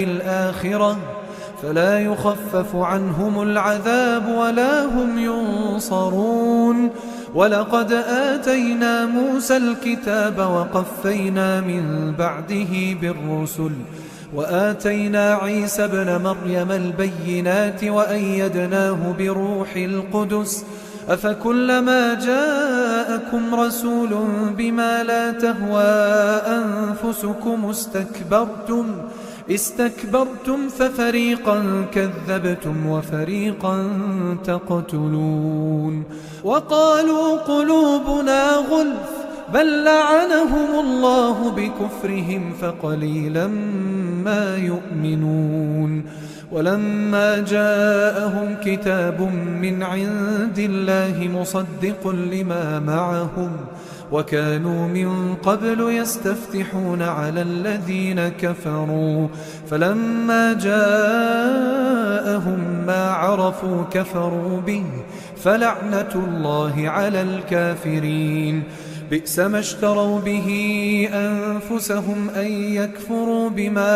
الآخرة فلا يخفف عنهم العذاب ولا هم ينصرون. ولقد آتينا موسى الكتاب وقفينا من بعده بالرسل وآتينا عيسى ابن مريم البينات وأيدناه بروح القدس أفكلما جاءكم رسول بما لا تهوى أنفسكم استكبرتم ففريقا كذبتم وفريقا تقتلون. وقالوا قلوبنا غلف بل لعنهم الله بكفرهم فقليلا ما يؤمنون. ولما جاءهم كتاب من عند الله مصدق لما معهم وكانوا من قبل يستفتحون على الذين كفروا فلما جاءهم ما عرفوا كفروا به فلعنة الله على الكافرين. بئس ما اشتروا به أنفسهم أن يكفروا بما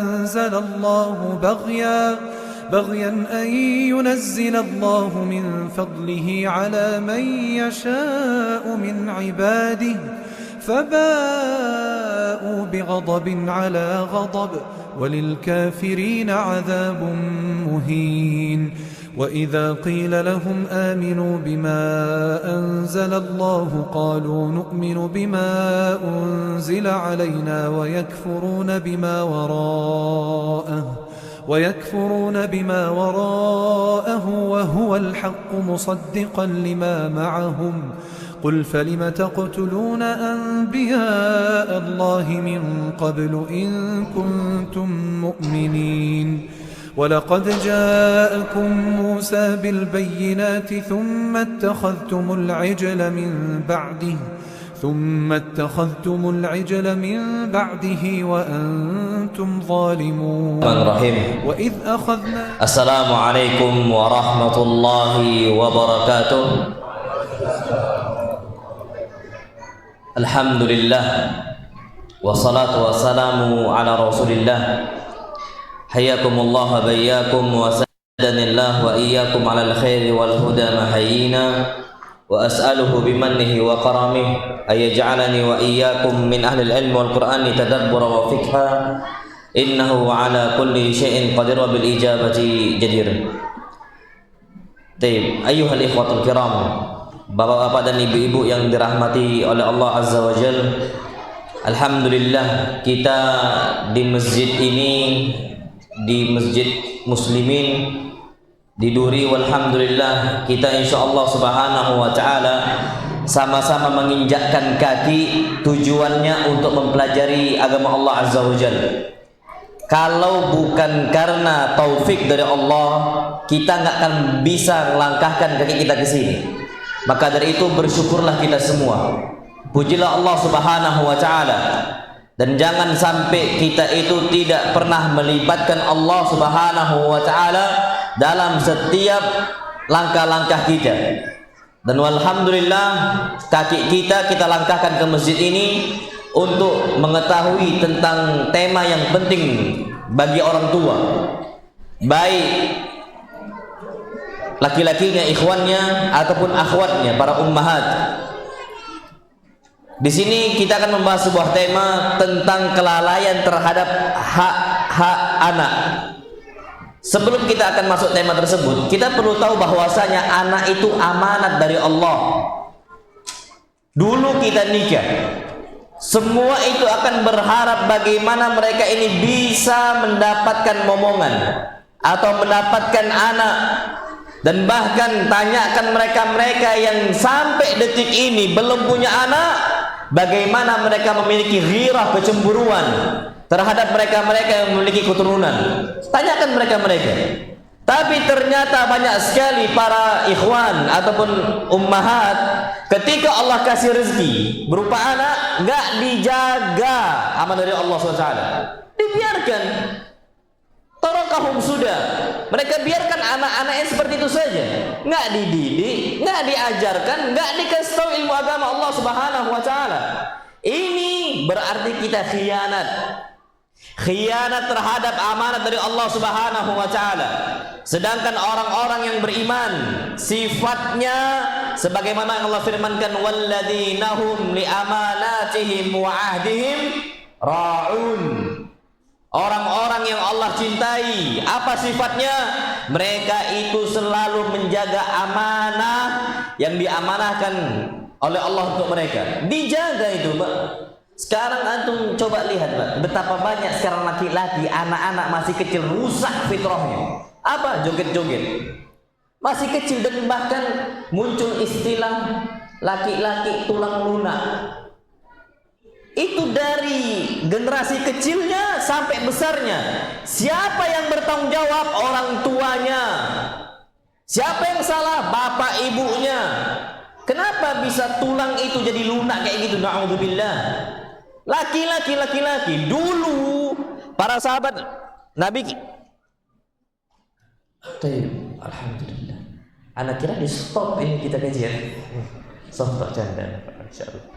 أنزل الله بغيا أن ينزل الله من فضله على من يشاء من عباده فباءوا بغضب على غضب وللكافرين عذاب مهين. وإذا قيل لهم آمنوا بما أنزل الله قالوا نؤمن بما أنزل علينا ويكفرون بما وراءه وهو الحق مصدقا لما معهم قل فلم تقتلون أنبياء الله من قبل إن كنتم مؤمنين. ولقد جاءكم موسى بالبينات ثم اتخذتم العجل من بعده وأنتم ظالمون. وإذ أخذنا السلام عليكم ورحمة الله وبركاته. الحمد لله والصلاة والسلام على رسول الله. حياكم الله بياكم وسددني الله وإياكم على الخير والهدى محيينا وأسأله بمنه وكرمه أن يجعلني وإياكم من أهل العلم والقرآن تدبرا وفقها إنه على كل شيء قدير وبالإجابة جدير. أيها الإخوة الكرام, bapak-bapak dan ibu-ibu yang dirahmati oleh Allah Azza wa Jalla, alhamdulillah kita di masjid ini, di Masjid Muslimin di Duri, walhamdulillah kita insyaallah subhanahu wa ta'ala sama-sama menginjakkan kaki tujuannya untuk mempelajari agama Allah Azza wa Jalla. Kalau bukan karena taufik dari Allah, kita nggak akan bisa melangkahkan kaki kita ke sini. Maka dari itu bersyukurlah kita semua, pujilah Allah subhanahu wa ta'ala. Dan jangan sampai kita itu tidak pernah melibatkan Allah subhanahu wa ta'ala dalam setiap langkah-langkah kita. Dan walhamdulillah kaki kita langkahkan ke masjid ini untuk mengetahui tentang tema yang penting bagi orang tua, baik laki-lakinya, ikhwannya ataupun akhwatnya, para ummahat. Di sini kita akan membahas sebuah tema tentang kelalaian terhadap hak-hak anak. Sebelum kita akan masuk tema tersebut, kita perlu tahu bahwasanya anak itu amanat dari Allah. Dulu kita nikah, semua itu akan berharap bagaimana mereka ini bisa mendapatkan momongan atau mendapatkan anak. Dan bahkan tanyakan mereka yang sampai detik ini belum punya anak, bagaimana mereka memiliki ghirah, kecemburuan terhadap mereka yang memiliki keturunan. Tanyakan mereka. Tapi ternyata banyak sekali para ikhwan ataupun ummahat, ketika Allah kasih rezeki berupa anak, nggak dijaga amanah dari Allah SWT, dibiarkan. Tarakahum sudah, mereka biarkan anak-anaknya seperti itu saja, nggak dididik, nggak diajarkan, nggak dikasih tahu ilmu agama Allah Subhanahu wa ta'ala. Ini berarti kita khianat. khianat terhadap amanat dari Allah Subhanahu wa taala. Sedangkan orang-orang yang beriman sifatnya sebagaimana yang Allah firmankan, walladzina hum li amanatihim wa ahdihim ra'un. Orang-orang yang Allah cintai, apa sifatnya? Mereka itu selalu menjaga amanah yang diamanahkan oleh Allah untuk mereka. Dijaga itu, Pak. Sekarang antum coba lihat, Pak, betapa banyak sekarang laki-laki, anak-anak masih kecil rusak fitrahnya. Apa? Joget-joget. Masih kecil, dan bahkan muncul istilah laki-laki tulang lunak. Itu dari generasi kecilnya sampai besarnya. Siapa yang bertanggung jawab? Orang tuanya. Siapa yang salah? Bapak ibunya. Kenapa bisa tulang itu jadi lunak kayak gitu? Na'udzubillah. Laki-laki. Dulu para sahabat Nabi. Alhamdulillah. Anak kira di stop ini kita kajian. Stop canda, insyaallah.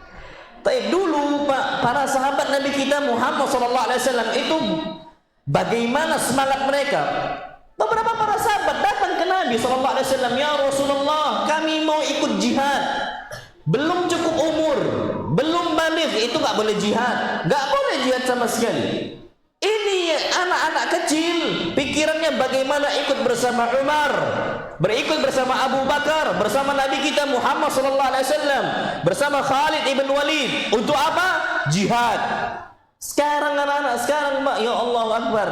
Tapi dulu Pak, para sahabat Nabi kita Muhammad SAW itu bagaimana semangat mereka? Beberapa para sahabat datang ke Nabi SAW, ya Rasulullah, kami mau ikut jihad. Belum cukup umur, belum baligh, itu nggak boleh jihad, nggak boleh jihad sama sekali. Ini anak-anak kecil, pikirannya bagaimana ikut bersama Umar, berikut bersama Abu Bakar, bersama Nabi kita Muhammad SAW, bersama Khalid ibn Walid. Untuk apa? Jihad. Sekarang anak-anak sekarang, Mbak, ya Allah Akbar,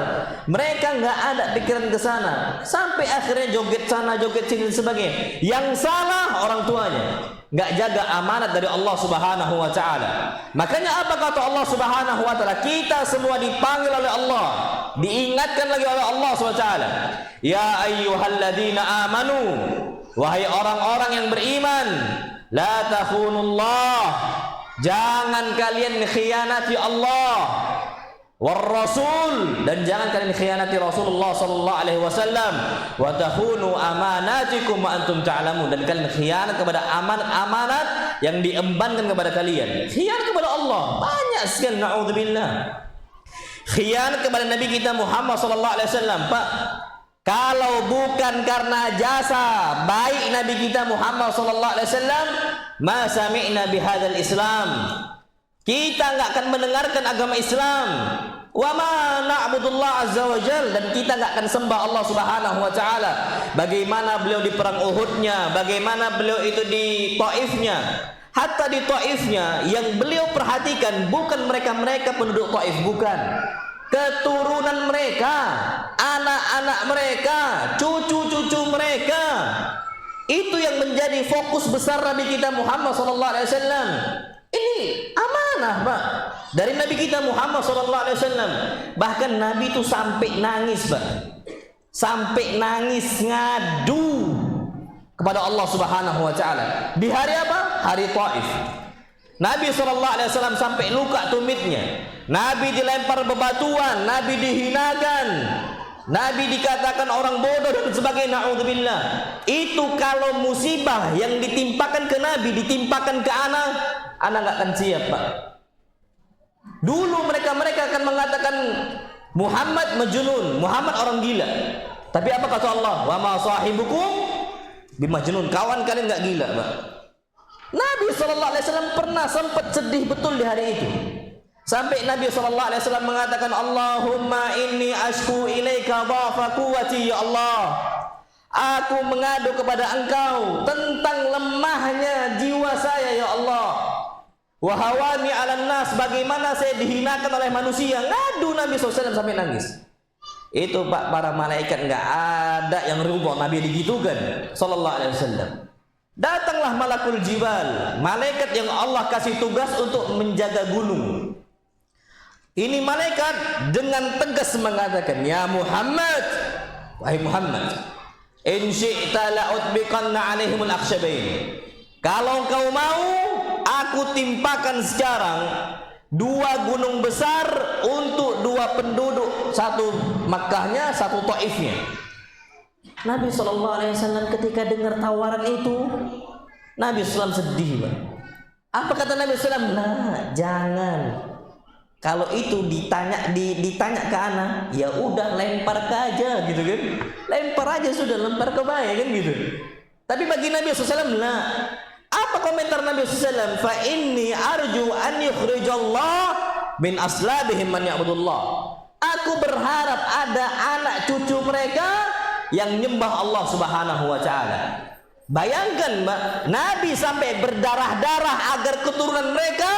mereka nggak ada pikiran ke sana, sampai akhirnya joget sana, joget sini dan sebagainya. Yang salah orang tuanya, nggak jaga amanat dari Allah Subhanahu wa taala. Makanya apa kata Allah Subhanahu wa taala? Kita semua dipanggil oleh Allah, diingatkan lagi oleh Allah Subhanahu wa taala. Ya ayyuhalladzina amanu, wahai orang-orang yang beriman, la takhunullah, jangan kalian khianati Allah war Rasul, dan jangan kalian khianati Rasulullah sallallahu alaihi wasallam, wa takhunu amanatikum wa antum ta'lamun, dan kalian khianat kepada amanat yang diembankan kepada kalian. Khianat kepada Allah banyak sekali, naudzubillah. Khianat kepada Nabi kita Muhammad sallallahu alaihi wasallam, Pak. Kalau bukan karena jasa baik Nabi kita Muhammad sallallahu alaihi wasallam, ma sami'na bihadzal Islam. Kita nggak akan mendengarkan agama Islam. Wa ma na'budullah azza wa jal, dan kita nggak akan sembah Allah Subhanahu wa taala. Bagaimana beliau di perang Uhudnya, bagaimana beliau itu di Taifnya. Hatta di Taifnya yang beliau perhatikan bukan mereka-mereka penduduk Taif, bukan. Keturunan mereka, anak-anak mereka, cucu-cucu mereka. Itu yang menjadi fokus besar Nabi kita Muhammad sallallahu alaihi wasallam. Ini amanah, Pak, dari Nabi kita Muhammad SAW. Bahkan Nabi itu sampai nangis, Pak, sampai nangis ngadu kepada Allah Subhanahu wa taala. Di hari apa? Hari Taif. Nabi SAW sampai luka tumitnya. Nabi dilempar bebatuan, Nabi dihinakan, Nabi dikatakan orang bodoh dan sebagainya, naudzubillah. Itu kalau musibah yang ditimpakan ke Nabi ditimpakan ke anak nggak akan siap, Pak. Dulu mereka akan mengatakan Muhammad majnun, Muhammad orang gila. Tapi apa kata Allah? Wa ma sahibukum bimajnun, kawan kalian nggak gila, Pak. Nabi SAW pernah sempat sedih betul di hari itu. Sampai Nabi SAW mengatakan, Allahumma inni ashku ilaika dhafa quwwati, ya Allah, aku mengadu kepada engkau tentang lemahnya jiwa saya, ya Allah. Wa hawani 'alan nas, bagaimana saya dihinakan oleh manusia. Ngadu Nabi SAW sampai nangis. Itu, Pak, para malaikat nggak ada yang ridho Nabi digitukan sallallahu alaihi wasallam. Datanglah malakul jibal, malaikat yang Allah kasih tugas untuk menjaga gunung. Ini malaikat dengan tegas mengatakan, ya Muhammad, wahai Muhammad, in syi'ta la'utbiqanna 'alaihimul akhshabain. Kalau kau mau, aku timpakan sekarang dua gunung besar untuk dua penduduk, satu Makkahnya, satu Taifnya. Nabi SAW ketika dengar tawaran itu, Nabi SAW sedih, Pak. Apa kata Nabi SAW? Nah, jangan. Kalau itu ditanya ke anak, ya udah lempar ke aja gitu kan. Lempar aja sudah, lempar ke bayi kan gitu. Tapi bagi Nabi SAW lah. Apa komentar Nabi SAW? Fa inni arju an yukhrijallah min aslabihim man ya'budullah. Aku berharap ada anak cucu mereka yang nyembah Allah Subhanahu wa taala. Bayangkan, Mbak, Nabi sampai berdarah-darah agar keturunan mereka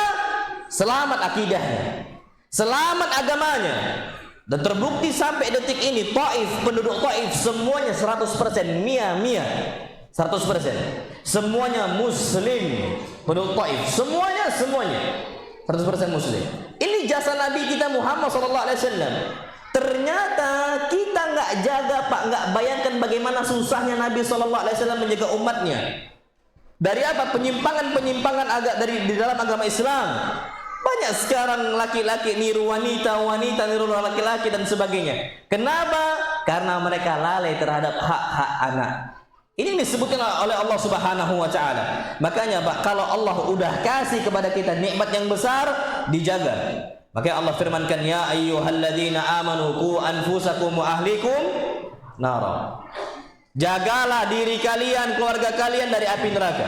selamat akidahnya, selamat agamanya. Dan terbukti sampai detik ini Taif, penduduk Taif semuanya 100% mia 100%. Semuanya muslim. Penduduk Taif semuanya 100% muslim. Ini jasa Nabi kita Muhammad SAW. Ternyata kita nggak jaga, Pak, nggak bayangkan bagaimana susahnya Nabi SAW menjaga umatnya. Dari apa? Penyimpangan di dalam agama Islam. Banyak sekarang laki-laki niru wanita niru laki-laki dan sebagainya. Kenapa? Karena mereka lalai terhadap hak-hak anak. Ini disebutkan oleh Allah Subhanahu wa taala. Makanya, Pak, kalau Allah udah kasih kepada kita nikmat yang besar, dijaga. Makanya Allah firmankan, ya ayyuhalladzina amanu qu anfusakum wa ahlikum nara. Jagalah diri kalian, keluarga kalian dari api neraka.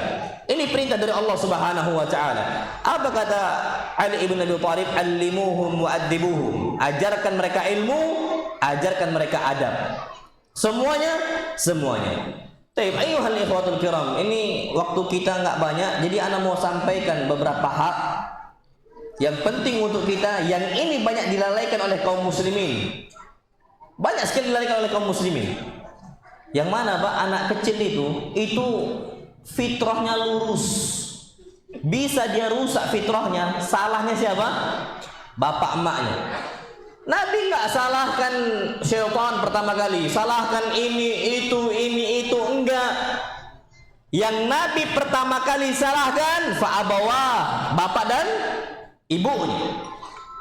Ini perintah dari Allah Subhanahu wa taala. Apa kata Ali ibn Abi Thalib? Allimuhum wa addibuhum. Ajarkan mereka ilmu, ajarkan mereka adab. Semuanya. Baik, ayyuhal ikhwatul kiram, ini waktu kita nggak banyak, jadi ana mau sampaikan beberapa hak yang penting untuk kita, yang ini banyak dilalaikan oleh kaum muslimin. Banyak sekali dilalaikan oleh kaum muslimin. Yang mana, Pak, anak kecil itu fitrahnya lurus. Bisa dia rusak fitrahnya, salahnya siapa? Bapak emaknya. Nabi nggak salahkan syaitan pertama kali, salahkan ini itu, enggak. Yang Nabi pertama kali salahkan fa'abawah, bapak dan ibunya.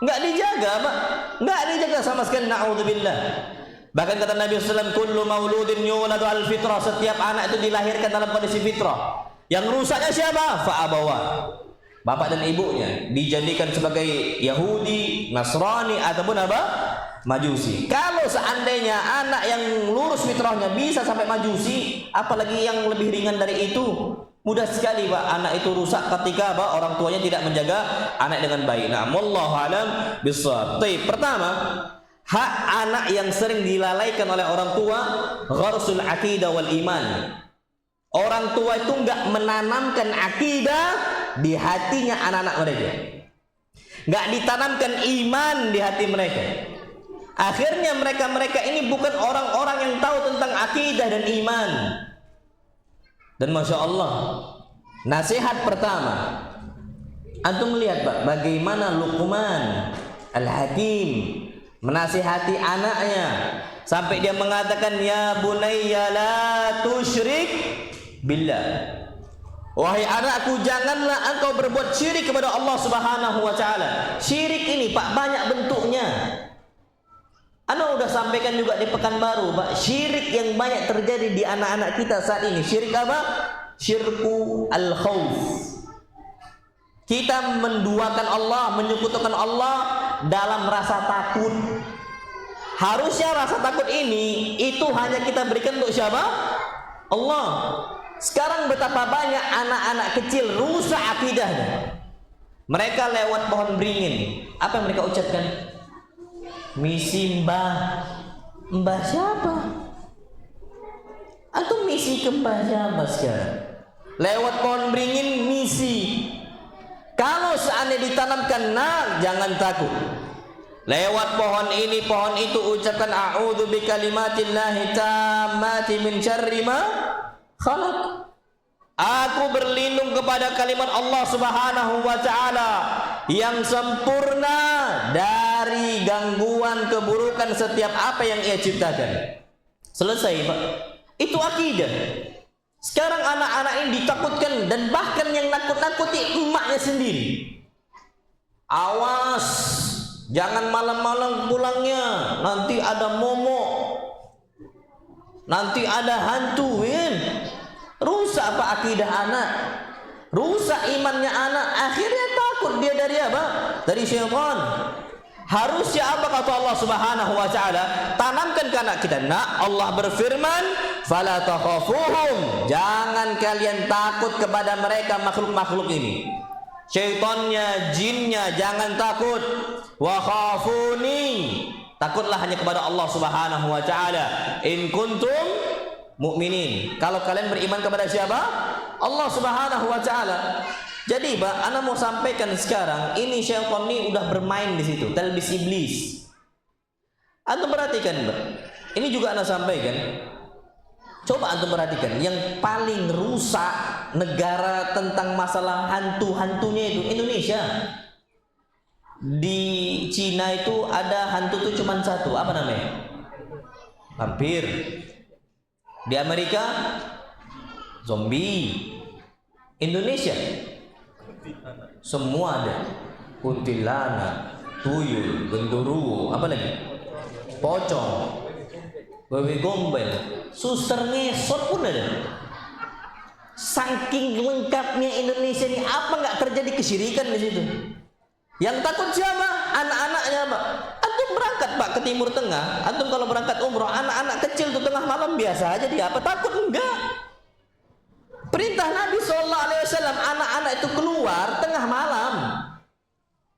Nggak dijaga, Pak. Nggak dijaga sama sekali, na'udzubillah. Bahkan kata Nabi SAW, kullu mauludin yuladu al-fitrah, setiap anak itu dilahirkan dalam kondisi fitrah. Yang rusaknya siapa? Fa'abawah, bapak dan ibunya dijadikan sebagai Yahudi, Nasrani ataupun apa? Majusi. Kalau seandainya anak yang lurus fitrahnya bisa sampai Majusi, apalagi yang lebih ringan dari itu, mudah sekali, Pak, anak itu rusak ketika apa? Orang tuanya tidak menjaga anak dengan baik. Nah, wallahu alam bissawab. Pertama, hak anak yang sering dilalaikan oleh orang tua, gharsul aqidah wal iman. Orang tua itu enggak menanamkan akidah di hatinya anak-anak mereka, nggak ditanamkan iman di hati mereka. Akhirnya mereka ini bukan orang-orang yang tahu tentang akidah dan iman. Dan Masya Allah, nasihat pertama, antum melihat, Pak, bagaimana Luqman Al-Hakim menasihati anaknya sampai dia mengatakan, ya bunayya la tusyrik billah. Wahai anakku, janganlah engkau berbuat syirik kepada Allah Subhanahu wa taala. Syirik ini, Pak, banyak bentuknya. Ana udah sampaikan juga di Pekanbaru, Pak, syirik yang banyak terjadi di anak-anak kita saat ini. Syirik apa? Syirku al-khauf. Kita menduakan Allah, menyekutukan Allah dalam rasa takut. Harusnya rasa takut ini itu hanya kita berikan untuk siapa? Allah. Sekarang betapa banyak anak-anak kecil rusak akidahnya. Mereka lewat pohon beringin, apa yang mereka ucapkan? Misi mbah. Mbah siapa? Antum misi ke mbah siapa sekarang? Lewat pohon beringin misi. Kalau seandainya ditanamkan, nah, jangan takut. Lewat pohon ini, pohon itu, ucapkan a'udzu bikalimatillahi tammati min syarri ma khalaq. Aku berlindung kepada kalimat Allah Subhanahu wa taala yang sempurna dari gangguan keburukan setiap apa yang ia ciptakan. Selesai, Pak. Itu akidah. Sekarang anak-anak ini ditakutkan, dan bahkan yang nakut-nakuti emaknya sendiri. Awas, jangan malam-malam pulangnya, nanti ada momok, nanti ada hantu, ya. Rusak apa akidah anak, rusak imannya anak, akhirnya takut. takut dia dari apa? Dari syaitan. Harusnya apa kata Allah Subhanahu wa taala? Tanamkan ke anak kita. Nak, Allah berfirman, "Fala takhafuhum." Jangan kalian takut kepada mereka makhluk-makhluk ini. Syaitannya, jinnya, jangan takut. Wa khafuni. Takutlah hanya kepada Allah Subhanahu wa taala. In kuntum mu'minin. Kalau kalian beriman kepada siapa? Allah Subhanahu wa taala. Jadi, Pak, ana mau sampaikan sekarang, ini syaitan ini udah bermain di situ, talbis iblis. Antum perhatikan, Pak. Ini juga ana sampaikan. Coba antum perhatikan, yang paling rusak negara tentang masalah hantu-hantunya itu Indonesia. Di Cina itu ada hantu itu cuma satu, apa namanya? Vampir. Di Amerika zombie. Indonesia semua ada. Kuntilanak, tuyul, genderuwo, apa lagi? Pocong, babi gombel, suster ngesot pun ada. Saking lengkapnya Indonesia ini, apa nggak terjadi kesyirikan di situ? Yang takut siapa? Anak-anaknya, Pak. Antum berangkat, Pak, ke Timur Tengah. Antum kalau berangkat umroh, anak-anak kecil tuh tengah malam biasa aja dia apa? Takut enggak? Perintah Nabi SAW, anak-anak itu keluar tengah malam.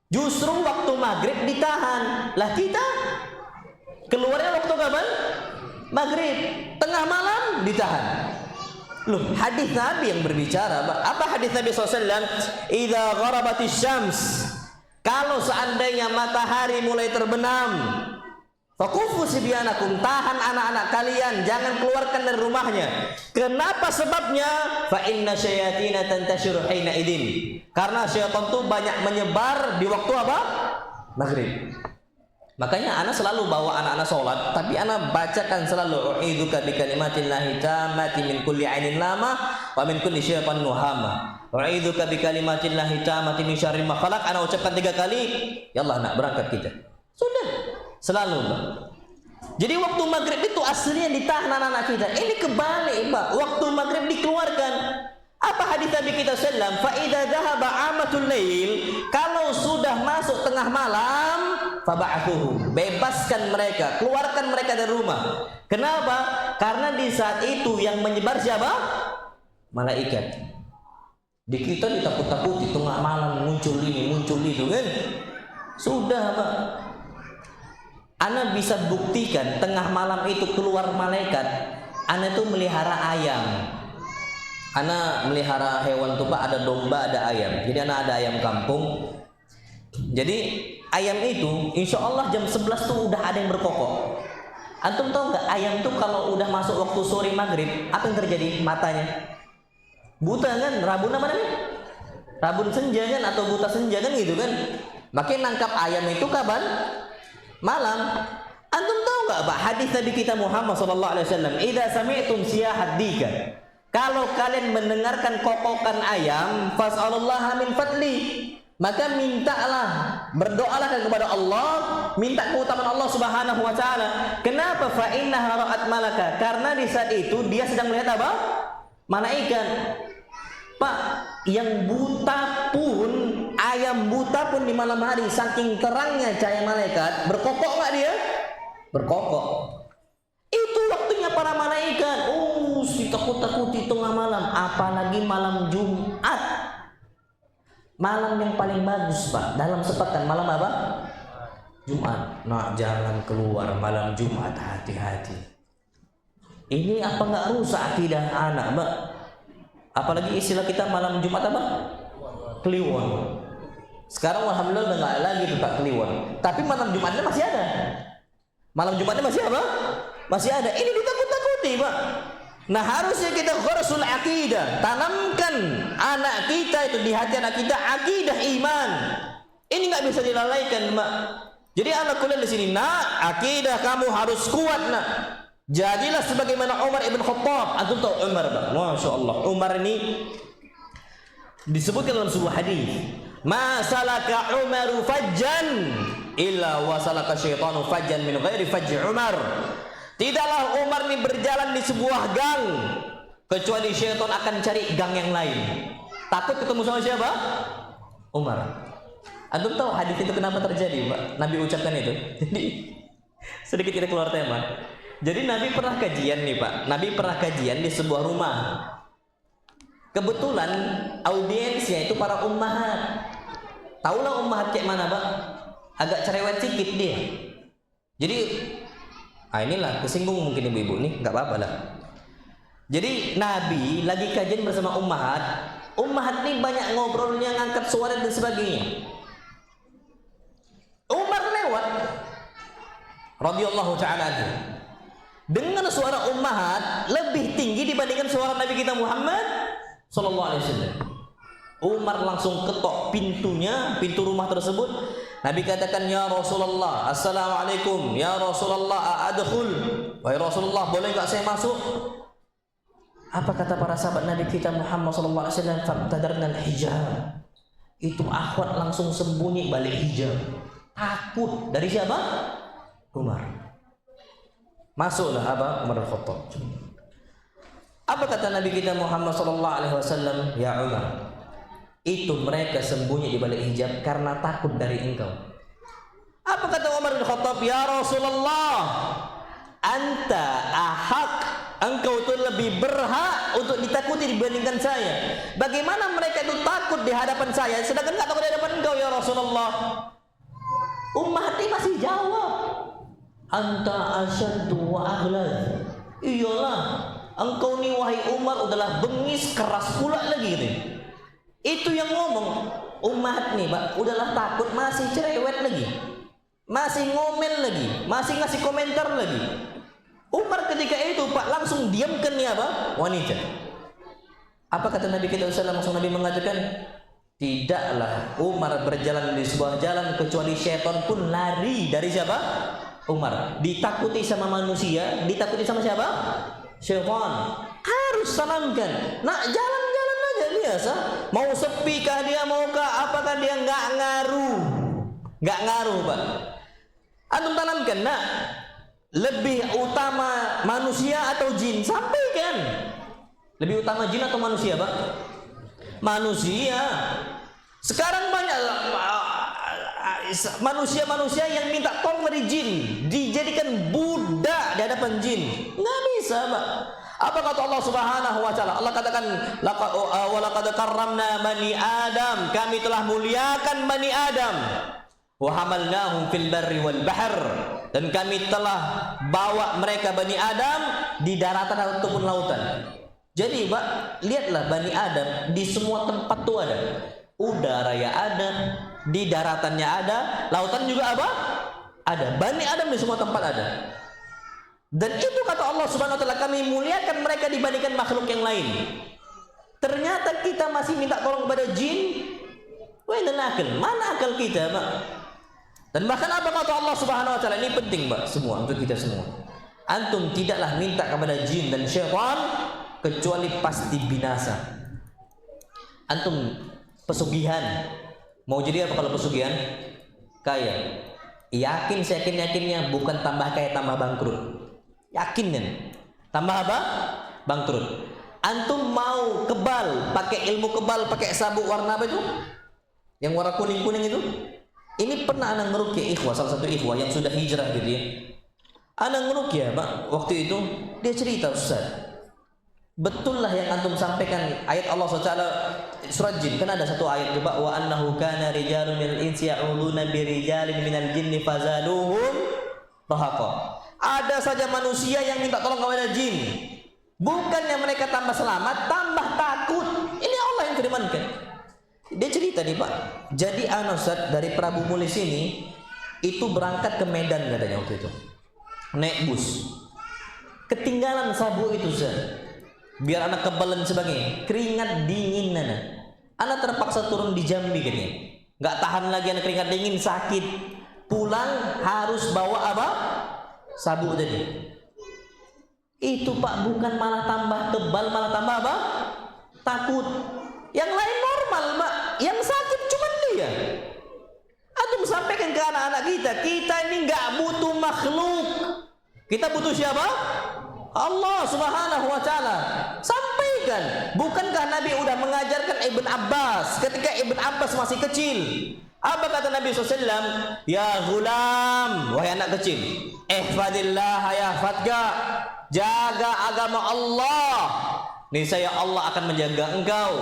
Justru waktu maghrib ditahan. Lah kita keluarnya waktu kapan? Maghrib. Tengah malam ditahan. Loh, hadis Nabi yang berbicara. Apa hadis Nabi SAW? Idza gharabatis syams. Kalau seandainya matahari mulai terbenam, fakufu sibyanakum, tahan anak-anak kalian, jangan keluarkan dari rumahnya. Kenapa sebabnya? Fa inna syayatina tantashiru hina idin. Karena syaitan itu banyak menyebar di waktu apa? Maghrib. Makanya anak selalu bawa anak-anak sholat, tapi anak bacakan selalu u'idzuka bi kalimatillahi tammati min kulli ainin lama wa min kulli syaitan nuhama. U'idzuka bi kalimatillahi tammati min syarri ma khalaq. Anak ucapkan 3 kali, ya Allah, nak berangkat kita. Sudah. Selalu, Pak. Jadi waktu maghrib itu aslinya ditahan anak-anak kita. Ini kebalik, Pak. Waktu maghrib dikeluarkan. Apa hadis Nabi kita sallam? Fa idza dhahaba amatul lail, kalau sudah masuk tengah malam, faba'athuhu, bebaskan mereka, keluarkan mereka dari rumah. Kenapa? Karena di saat itu yang menyebar siapa? Malaikat. Di kita ditakut-takuti tengah malam muncul ini, muncul itu kan? Sudah, Pak. Ana bisa buktikan tengah malam itu keluar malaikat. Ana itu melihara ayam. Ana melihara hewan tuh, Pak, ada domba, ada ayam. Jadi ana ada ayam kampung. Jadi ayam itu insya Allah jam 11 tuh udah ada yang berkokok. Antum tahu nggak, ayam tuh kalau udah masuk waktu sore maghrib, apa yang terjadi? Matanya buta kan? Rabun apa namanya? Rabun senja kan, atau buta senja kan gitu kan? Makanya nangkap ayam itu kapan? Malam. Antum tahu nggak, Pak, hadis Nabi kita Muhammad SAW, idza sami'tum siyahat dika, kalau kalian mendengarkan kokokan ayam, fas'alullaha min fadli, maka mintalah, berdoalah kepada Allah, minta keutamaan Allah Subhanahu wa taala. Kenapa? Fa innaha ra'at malaka, karena di saat itu dia sedang melihat apa? Malaikat. Pak, yang buta pun, ayam buta pun di malam hari, saking terangnya cahaya malaikat, berkokok nggak dia? Berkokok. Itu waktunya para malaikat. Ditakut-takuti tengah malam, apalagi malam Jumat. Malam yang paling bagus, Pak, dalam sepekan. Malam apa? Jumat. Nah, jangan keluar malam Jumat, hati-hati. Ini apa nggak rusak akidah anak, Pak? Apalagi istilah kita malam Jumat apa? Kliwon. Sekarang alhamdulillah udah nggak lagi tuh, Pak, kliwon. Tapi malam Jumatnya masih ada. Malam Jumatnya masih apa? Masih ada. Ini ditakut-takuti, Pak. Nah, harusnya kita gharasul akidah, tanamkan anak kita itu di hati anak kita akidah iman. Ini nggak bisa dilalaikan, Mbak. Jadi anak kuliah di sini, nak, akidah kamu harus kuat, nak. Jadilah sebagaimana Umar ibn Khattab. Antum tahu Umar, Pak? Masya Allah. Umar ini disebutkan dalam sebuah hadis, ma salaka Umaru fajjan illa wa salaka syaitanu fajjan min ghairi fajji Umar. Tidaklah Umar ini berjalan di sebuah gang kecuali syaitan akan cari gang yang lain. Takut ketemu sama siapa? Umar. Antum tahu hadis itu kenapa terjadi, Pak? Nabi ucapkan itu. Jadi sedikit kita keluar tema. Jadi Nabi pernah kajian nih, Pak. Nabi pernah kajian di sebuah rumah. Kebetulan audiensnya itu para ummahat. Taulah ummahat kayak mana, Pak? Agak cerewet sedikit dia. Jadi inilah kesinggung mungkin ibu-ibu nih, nggak apa-apa lah. Jadi Nabi lagi kajian bersama ummahat. Ummahat nih banyak ngobrolnya, ngangkat suara dan sebagainya. Umar lewat radhiyallahu ta'ala anhu dengan suara ummahat lebih tinggi dibandingkan suara Nabi kita Muhammad sallallahu alaihi wasallam. Umar langsung ketok pintunya, pintu rumah tersebut. Nabi katakan, ya Rasulullah, assalamualaikum, ya Rasulullah, adkhul. Wahai Rasulullah, boleh enggak saya masuk? Apa kata para sahabat Nabi kita Muhammad sallallahu alaihi wasallam? Faqtadarna al-hijab. Itu akhwat langsung sembunyi balik hijab. Takut dari siapa? Umar. Masuklah Umar al-Khattab. Apa kata Nabi kita Muhammad sallallahu alaihi wasallam? Ya Umar, itu mereka sembunyi di balik hijab karena takut dari engkau. Apa kata Umar bin Khattab? Ya Rasulullah, anta ahak, engkau itu lebih berhak untuk ditakuti dibandingkan saya. Bagaimana mereka itu takut di hadapan saya sedangkan enggak takut di hadapan engkau ya Rasulullah? Umat ini masih jawab, anta asyaddu wa aghlaz. Iyalah, engkau nih wahai Umar adalah bengis, keras pula lagi gitu. Itu yang ngomong umat nih, Pak, udahlah takut masih cerewet lagi, masih ngomel lagi, masih ngasih komentar lagi. Umar ketika itu, Pak, langsung diamkan ya, Pak, wanita. Apa kata Nabi kita SAW? Langsung Nabi mengatakan, tidaklah Umar berjalan di sebuah jalan kecuali syaitan pun lari dari siapa? Umar. Ditakuti sama manusia, ditakuti sama siapa? Syaitan. Harus salamkan. Nah, jalan-jalan aja biasa. Mau sepi kah dia, maukah apakah dia nggak ngaruh? Nggak ngaruh, Pak. Antum tanamkan, nah, lebih utama manusia atau jin? Sampaikan. Lebih utama jin atau manusia, Pak? Manusia. Sekarang banyak manusia-manusia yang minta tolong dari jin, dijadikan budak di hadapan jin. Nggak bisa, Pak. Apa kata Allah Subhanahu wa taala? Allah katakan, laqad karramna bani Adam, kami telah muliakan bani Adam. Wa hamalnahum fil barri wal bahr, dan kami telah bawa mereka bani Adam di daratan ataupun lautan. Jadi, Pak, lihatlah Bani Adam di semua tempat tuh ada. Udara ya ada, di daratannya ada, lautan juga apa? Ada. Bani Adam di semua tempat ada. Dan itu kata Allah Subhanahu wa taala, kami muliakan mereka dibandingkan makhluk yang lain. Ternyata kita masih minta tolong kepada jin. Mana akal kita, Pak? Dan bahkan apa kata Allah Subhanahu wa taala? Ini penting, Pak, semua untuk kita semua. Antum tidaklah minta kepada jin dan syaitan kecuali pasti binasa. Antum pesugihan, mau jadi apa kalau pesugihan? Kaya. Yakin, yakinnya bukan tambah kaya, tambah bangkrut. Yakin kan? Tambah apa? Bangkrut. Antum mau kebal, pakai ilmu kebal, pakai sabuk warna apa itu? Yang warna kuning-kuning itu? Ini pernah anak ngerukyah ikhwah, salah satu ikhwah yang sudah hijrah gitu ya. Anak ngerukyah, Pak, waktu itu dia cerita, Ustaz, betul lah yang antum sampaikan ayat Allah SWT surat jin, kan ada satu ayat juga, wa annahu kana rijalun minal insi ya'uduna birijalin minal jinni fazaduhum rahaqa. Ada saja manusia yang minta tolong kepada jin, bukannya mereka tambah selamat, tambah takut. Ini Allah yang firmankan. Dia cerita nih, Pak, jadi Ustaz dari Prabu Mulis ini itu berangkat ke Medan katanya waktu itu, naik bus, ketinggalan sabuk itu, Ustaz. Biar anak kebal dan sebagainya, keringat dingin anak terpaksa turun di Jambi katanya, nggak tahan lagi anak keringat dingin, sakit, pulang harus bawa apa? Sabuk tadi. Itu, Pak, bukan malah tambah kebal, malah tambah apa? Takut. Yang lain normal, Pak, yang sakit cuma dia. Antum sampaikan ke anak-anak kita ini nggak butuh makhluk, kita butuh siapa? Allah Subhanahu wa taala. Sampaikan. Bukankah Nabi udah mengajarkan Ibn Abbas ketika Ibn Abbas masih kecil? Apa kata Nabi SAW? Ya ghulam, wahai anak kecil, ihfadillah yahfadka, jaga agama Allah, niscaya Allah akan menjaga engkau.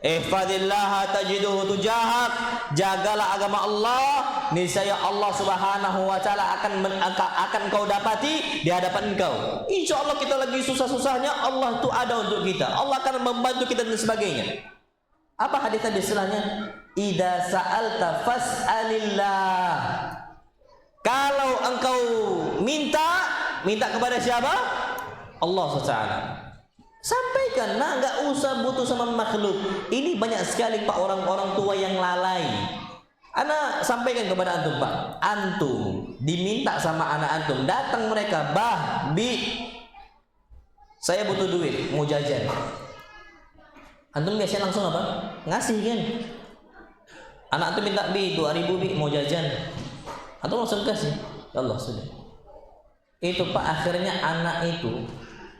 Ihfadillah tajiduhu tujahak, jagalah agama Allah, niscaya Allah Subhanahu wa taala akan kau dapati di hadapan engkau. Insya Allah kita lagi susah-susahnya, Allah itu ada untuk kita, Allah akan membantu kita dan sebagainya. Apa hadis tadi istilahnya? Idza sa'alta fas'alillah. Kalau engkau minta kepada siapa? Allah SWT. Sampaikan, nah, nggak usah butuh sama makhluk. Ini banyak sekali Pak orang-orang tua yang lalai. Ana sampaikan kepada antum, Pak. Antum diminta sama anak antum, datang mereka, bah, bi, saya butuh duit, mau jajan. Antum biasanya langsung apa? Ngasih kan? Anak antum minta bi 2000 bi, mau jajan. Antum langsung kasih. Ya Allah, sudah. Itu Pak, akhirnya anak itu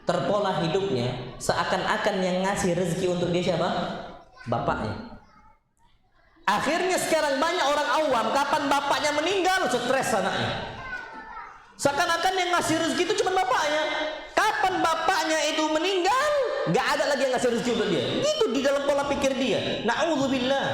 terpola hidupnya seakan-akan yang ngasih rezeki untuk dia siapa? Bapaknya. Akhirnya sekarang banyak orang awam, kapan bapaknya meninggal stres anaknya. Seakan-akan yang ngasih rezeki itu cuma bapaknya. Kapan bapaknya itu meninggal, nggak ada lagi yang ngasih rezeki untuk dia. Itu di dalam pola pikir dia. Na'udzubillah.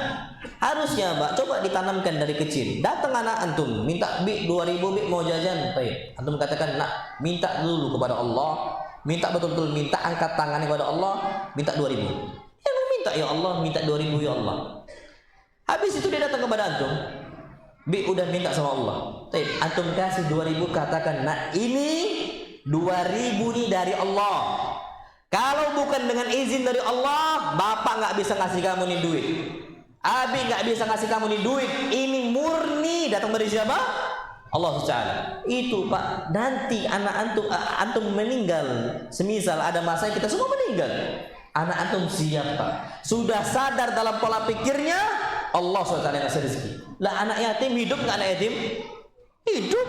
Harusnya Mbak, coba ditanamkan dari kecil. Datang anak antum, minta bi 2000 bi mau jajan. Baik. Antum katakan, nak, minta dulu kepada Allah. Minta betul-betul, minta, angkat tangannya kepada Allah, minta 2000. Ya minta, ya Allah, minta 2000 ya Allah. Habis itu dia datang kepada antum, bi udah minta sama Allah. Baik, antum kasih 2000, katakan, nah ini 2000 nih dari Allah. Kalau bukan dengan izin dari Allah, bapak nggak bisa ngasih kamu nih duit. Abi nggak bisa ngasih kamu nih duit. Ini murni datang dari siapa? Allah SWT. Itu Pak, nanti anak antum meninggal, semisal ada masa kita semua meninggal, anak antum siap Pak, sudah sadar dalam pola pikirnya Allah SWT yang ngasih rezeki. Lah anak yatim hidup nggak? Anak yatim hidup,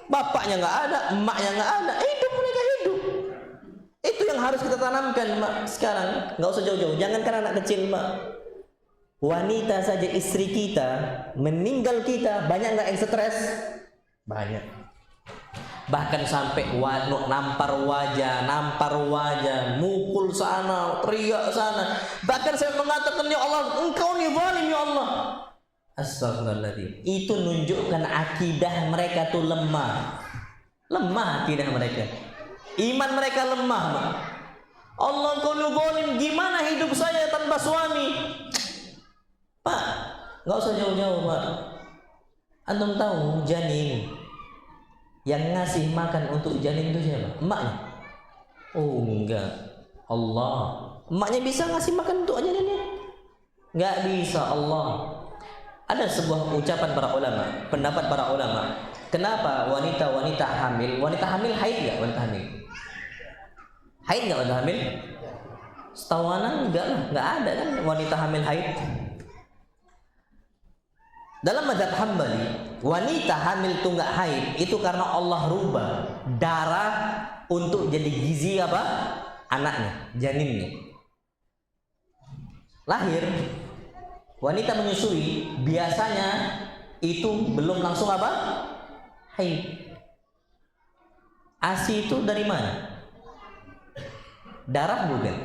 bapaknya nggak ada, emaknya nggak ada, hidup, mereka hidup. Itu yang harus kita tanamkan Mak. Sekarang nggak usah jauh-jauh, jangankan anak kecil Mak, wanita saja, istri kita meninggal, kita banyak nggak yang stres? Banyak. Bahkan sampai nampar wajah, mukul sana, teriak sana. Bahkan saya mengatakan, ya Allah, engkau nih zalim ya Allah. Astagfirullahaladzim. Itu nunjukkan akidah mereka tuh lemah. Lemah akidah mereka. Iman mereka lemah, Mak. Allah, engkau nih zalim, gimana hidup saya tanpa suami? Pak, nggak usah jauh-jauh Pak. Antum tahu janin yang ngasih makan untuk janin itu siapa? Emaknya? Oh enggak, Allah. Emaknya bisa ngasih makan untuk janinnya? Enggak bisa, Allah. Ada sebuah ucapan para ulama, pendapat para ulama. Kenapa wanita hamil haid nggak? Wanita hamil haid nggak? Wanita hamil? Setahu anak enggak lah, nggak ada kan wanita hamil haid. Dalam mazhab Hambali, wanita hamil itu nggak haid itu karena Allah rubah darah untuk jadi gizi apa? Anaknya, janinnya. Lahir, wanita menyusui biasanya itu belum langsung apa? Haid. ASI itu dari mana? Darah bukan?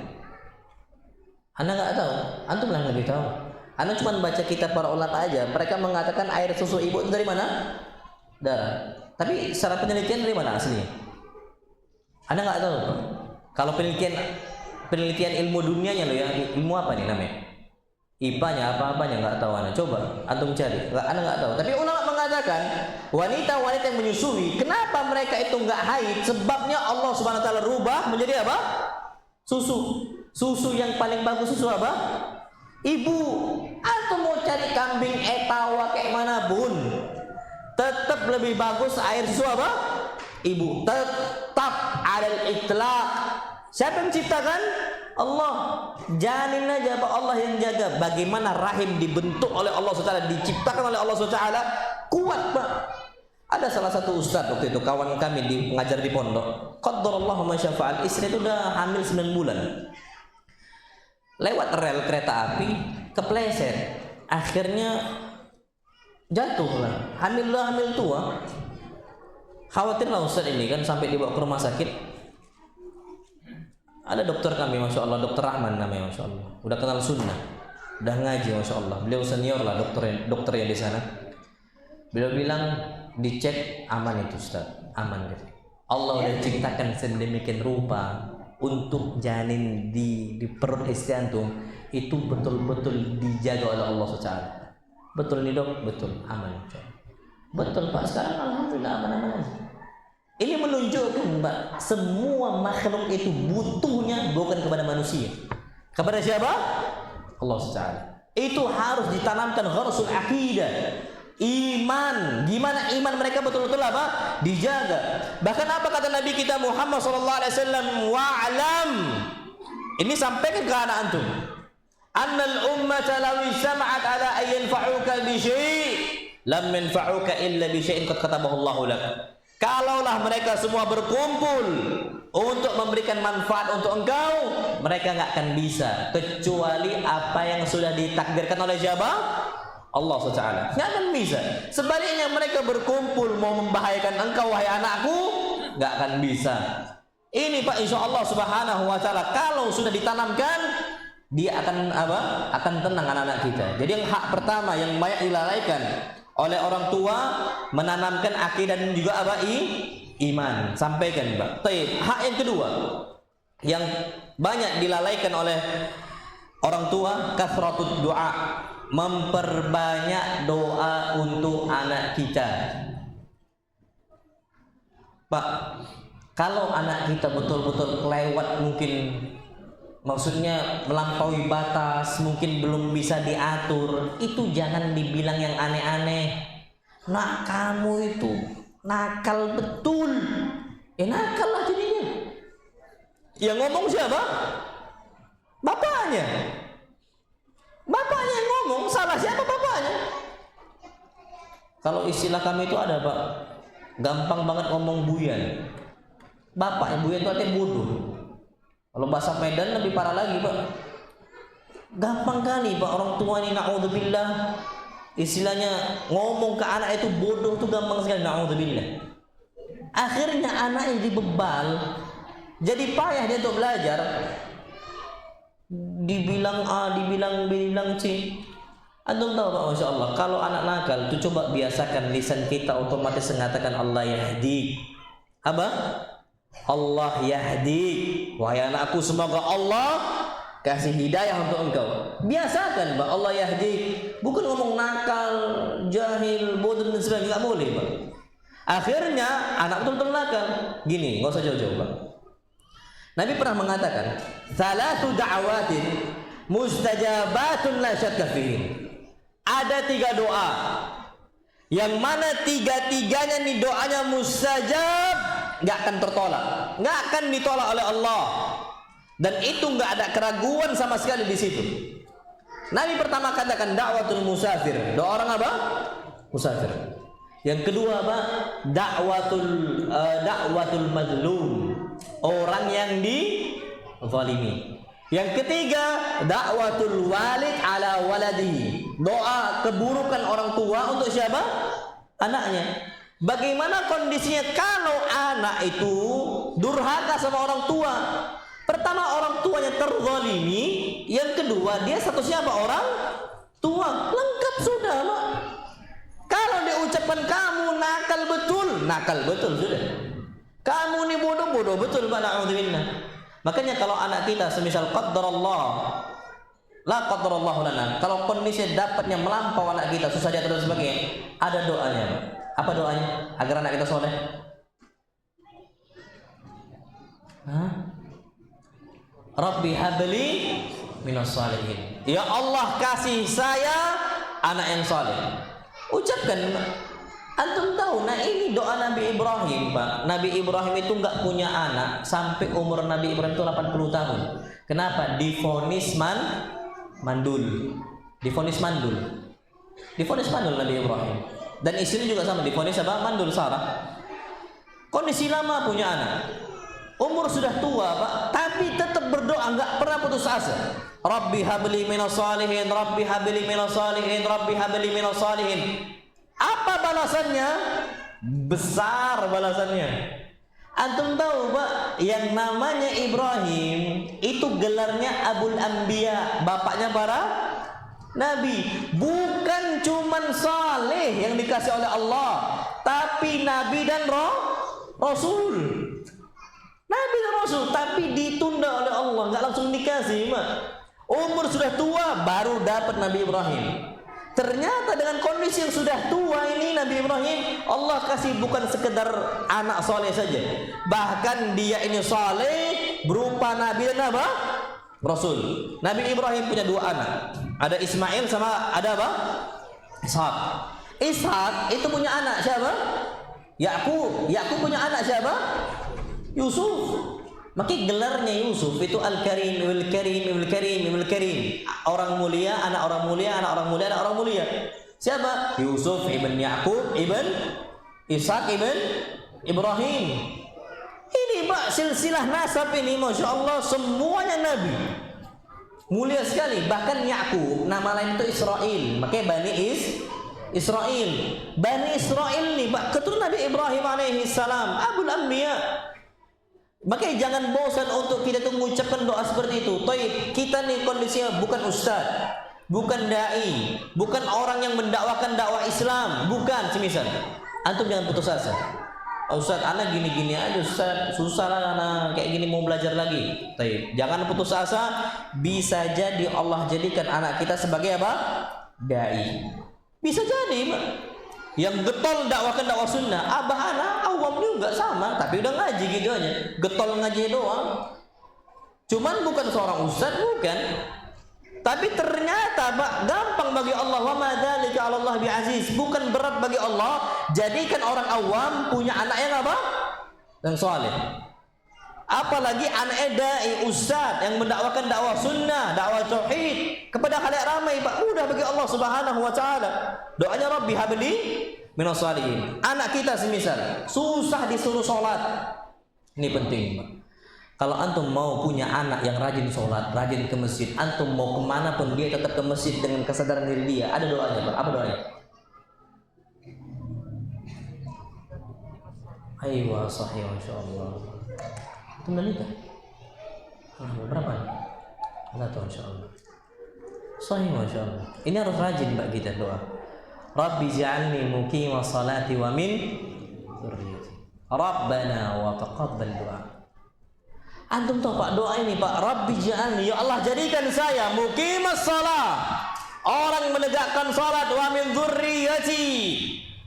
Anda nggak tahu, antum lah lebih tahu. Anda cuma baca kitab para ulama aja. Mereka mengatakan air susu ibu itu dari mana? Darah. Tapi secara penelitian dari mana aslinya? Anda nggak tahu. Kalau penelitian ilmu dunianya loh ya, ilmu apa nih namanya? IPA-nya apa-apanya nggak tahu Anda. Coba antum cari. Anda nggak tahu. Tapi ulama mengatakan wanita-wanita yang menyusui, kenapa mereka itu nggak haid? Sebabnya Allah Subhanahu Wa Taala rubah menjadi apa? Susu. Susu yang paling bagus susu apa? Ibu. Atau mau cari kambing etawa kayak mana pun, tetap lebih bagus air susu apa? Ibu. Tetap ada itlaq. Siapa yang menciptakan? Allah. Janin aja Pak, Allah yang jaga. Bagaimana rahim dibentuk oleh Allah SWT, diciptakan oleh Allah SWT, kuat Pak. Ada salah satu ustadz waktu itu, kawan kami mengajar di pondok. Qaddarallahu ma syafa'al, istri itu udah hamil 9 bulan. Lewat rel kereta api, kepleset. Akhirnya jatuhlah, hamil tua. Khawatirlah Ustaz ini kan sampai dibawa ke rumah sakit. Ada dokter kami, Masya Allah, Dokter Rahman namanya, Masya Allah, udah kenal sunnah, udah ngaji, Masya Allah, beliau senior lah dokter yang di sana. Beliau bilang dicek aman itu Ustaz, aman gitu. Allah udah ciptakan sedemikian rupa untuk janin di perut istri antum itu betul-betul dijaga oleh Allah SWT. Betul nih dok, betul, aman. Betul Pak, sekarang alhamdulillah aman-aman aja. Ini menunjukkan Mbak, semua makhluk itu butuhnya bukan kepada manusia. Kepada siapa? Allah SWT. Itu harus ditanamkan gharsul akidah, iman. Gimana iman mereka betul-betul apa? Dijaga. Bahkan apa kata Nabi kita Muhammad SAW? Wa'alam. Ini sampaikan ke anak antum. Annal ummata law istama'at ala an yanfa'uka bi syai' lam yanfa'uka illa bi syai'in qad katabahu Allah lak. Kalaulah mereka semua berkumpul untuk memberikan manfaat untuk engkau, mereka nggak akan bisa kecuali apa yang sudah ditakdirkan oleh siapa? Allah SWT. Nggak akan bisa. Sebaliknya mereka berkumpul mau membahayakan engkau wahai anakku, nggak akan bisa. Ini Pak, insya Allah Subhanahu Wa Taala kalau sudah ditanamkan, dia akan apa? Akan tenang anak-anak kita. Jadi yang hak pertama yang banyak dilalaikan oleh orang tua, menanamkan akidah dan juga apa? Iman. Sampaikan Pak. Hak yang kedua yang banyak dilalaikan oleh orang tua, kasratud doa, memperbanyak doa untuk anak kita. Pak, kalau anak kita betul-betul kelewat, mungkin maksudnya melampaui batas, mungkin belum bisa diatur, itu jangan dibilang yang aneh-aneh. Nak, kamu itu nakal betul. Nakal lah jadinya. Yang ngomong siapa? Bapaknya. Bapaknya yang ngomong, salah siapa bapaknya? Kalau istilah kami itu ada Pak, gampang banget ngomong buyan. Bapaknya buyan itu artinya bodoh. Kalau bahasa Medan lebih parah lagi Pak. Gampang kali Pak, orang tua ini na'udzubillah, istilahnya ngomong ke anak itu bodoh itu gampang sekali, na'udzubillah. Akhirnya anak yang dibebal, jadi payah dia untuk belajar. Dibilang A, dibilang C. Antum tahu Pak, Masya Allah, kalau anak nakal itu coba biasakan lisan kita otomatis mengatakan Allah yahdi. Apa? Allah yahdi. Wahai anakku, semoga Allah kasih hidayah untuk engkau. Biasakan Pak, Allah yahdi. Bukan ngomong nakal, jahil, bodoh dan sebagainya, nggak boleh Pak. Akhirnya anak betul-betul nakal. Gini, nggak usah jauh-jauh Pak. Nabi pernah mengatakan, salatu da'awatin mustajabatun la syakka fihi. Ada 3 doa yang mana 3-tiganya nih doanya mustajab, nggak akan tertolak, nggak akan ditolak oleh Allah, dan itu nggak ada keraguan sama sekali di situ. Nabi pertama katakan da'watul musafir, doa orang apa? Musafir. Yang kedua apa? Da'watul mazlum, orang yang dizalimi. Yang ketiga, da'watul walid ala waladihi, doa keburukan orang tua untuk siapa? Anaknya. Bagaimana kondisinya kalau anak itu durhaka sama orang tua? Pertama, orang tuanya terzalimi. Yang kedua, dia statusnya apa? Orang tua. Lengkap sudah Pak. Kalau diucapkan kamu nakal betul sudah. Kamu ini bodoh betul Pak, na'udzubillah. Makanya kalau anak kita semisal qaddarallah la qaddarallahu lana, kalau kondisi dapatnya melampau anak kita, susah diatur dan sebagainya, ada doanya Pak. Apa doanya agar anak kita soleh? Rabbi habli minas salihin. Ya Allah, kasih saya anak yang soleh. Ucapkan. Antum tahu, nah ini doa Nabi Ibrahim Pak. Nabi Ibrahim itu nggak punya anak sampai umur Nabi Ibrahim itu 80 tahun. Kenapa? Divonis mandul. Divonis mandul Nabi Ibrahim. Dan istrinya juga sama, divonis apa? Mandul, Sarah. Kondisi lama punya anak, umur sudah tua Pak, tapi tetap berdoa, nggak pernah putus asa. Rabbi habli minas salihin, Rabbi habli minas salihin, Rabbi habli minas salihin. balasannya? Besar balasannya. Antum tahu Pak, yang namanya Ibrahim itu gelarnya Abul Anbiya, bapaknya para nabi. Bukan cuman saleh yang dikasih oleh Allah, tapi nabi dan rasul. Nabi dan rasul, tapi ditunda oleh Allah, nggak langsung dikasih Pak. Umur sudah tua baru dapat Nabi Ibrahim. Ternyata dengan kondisi yang sudah tua ini Nabi Ibrahim, Allah kasih bukan sekedar anak soleh saja, bahkan dia ini soleh berupa Nabi dan apa? Rasul. Nabi Ibrahim punya 2 anak, ada Ismail sama ada apa? Ishak. Ishak itu punya anak siapa? Yakub. Yakub punya anak siapa? Yusuf. Maka gelarnya Yusuf itu Al-Karim, Ibn Karim, Ibn Karim, Ibn Karim. Orang mulia, anak orang mulia, anak orang mulia, anak orang mulia. Siapa? Yusuf ibn Yakub ibn Ishak ibn Ibrahim. Ini Pak, silsilah nasab ini Masya Allah semuanya Nabi. Mulia sekali. Bahkan Yakub nama lain itu Israel. Makanya Bani Israel. Bani Israel nih Pak, keturunan Nabi Ibrahim alaihi salam, Abul Anbiya. Makanya jangan bosan untuk kita tuh mengucapkan doa seperti itu. Taib, kita nih kondisinya bukan ustaz, bukan dai, bukan orang yang mendakwakan dakwah Islam, bukan semisal. Antum jangan putus asa. Ustaz, anak gini-gini aja Ustaz, susah lah anak kayak gini mau belajar lagi. Taib, jangan putus asa. Bisa jadi Allah jadikan anak kita sebagai apa? Dai. Bisa jadi Pak, yang getol dakwakan dakwah sunnah. Abah anak awam juga sama, tapi udah ngaji gitu aja, getol ngaji doang. Cuman bukan seorang ustaz, bukan. Tapi ternyata Pak, gampang bagi Allah. Wa ma dzalika 'ala Allah bi'aziz. Bukan berat bagi Allah jadikan orang awam punya anak yang apa? Yang saleh. Apalagi anak dai ustaz yang mendakwakan dakwah sunnah, dakwah tauhid kepada khalayak ramai Pak, mudah bagi Allah Subhanahu wa taala. Doanya Rabbi habli minas shalihin. Anak kita semisal susah disuruh sholat. Ini penting Pak. Kalau antum mau punya anak yang rajin sholat, rajin ke masjid, antum mau kemana pun dia tetap ke masjid dengan kesadaran diri dia. Ada doanya Pak. Apa doanya? Aywa sahih masyaallah. Kembali kan? Berapa? Enggak tahu insyaallah. Sahih masyaallah. Ini harus rajin Mbak kita doa. Rabbi ja'alni muqimas salati wa min dzurriyyati. Rabbana wa taqabbal du'a. Antum tahu Pak doa ini Pak, Rabbi ja'alni, ya Allah jadikan saya muqimas salat, orang menegakkan salat, wa min dzurriyyati,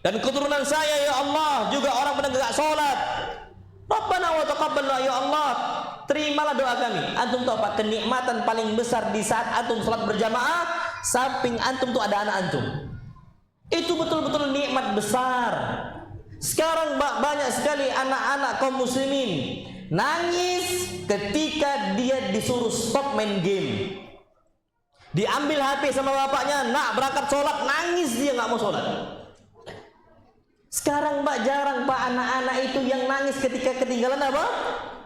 dan keturunan saya ya Allah juga orang menegakkan salat. Rabbana wa taqabbal du'a, ya Allah terimalah doa kami. Antum tahu Pak, kenikmatan paling besar di saat antum salat berjamaah, samping antum tuh ada anak antum. Itu betul-betul nikmat besar. Sekarang Pak, banyak sekali anak-anak kaum muslimin nangis ketika dia disuruh stop main game. Diambil HP sama bapaknya, nak berangkat sholat, nangis dia nggak mau sholat. Sekarang Pak jarang Pak anak-anak itu yang nangis ketika ketinggalan apa?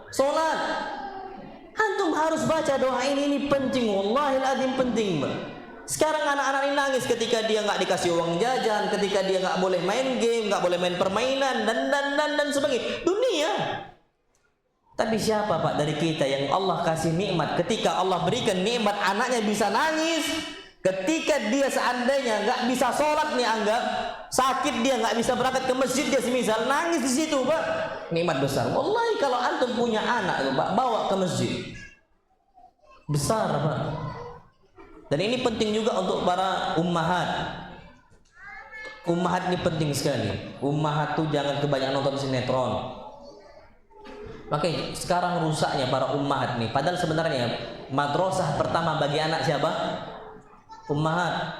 Sholat. Antum harus baca doa ini penting, wallahil adzim penting Pak. Sekarang anak-anak ini nangis ketika dia nggak dikasih uang jajan, ketika dia nggak boleh main game, nggak boleh main permainan dan sebagainya. Dunia. Tapi siapa Pak dari kita yang Allah kasih nikmat, ketika Allah berikan nikmat anaknya bisa nangis, ketika dia seandainya nggak bisa sholat nih, anggap sakit dia nggak bisa berangkat ke masjid, dia semisal nangis di situ Pak, nikmat besar. Wallahi kalau antum punya anak itu Pak, bawa ke masjid, besar Pak. Dan ini penting juga untuk para ummahat. Ummahat ini penting sekali. Ummahat tuh jangan kebanyakan nonton sinetron. Makanya sekarang rusaknya para ummahat nih. Padahal sebenarnya madrasah pertama bagi anak siapa? Ummahat.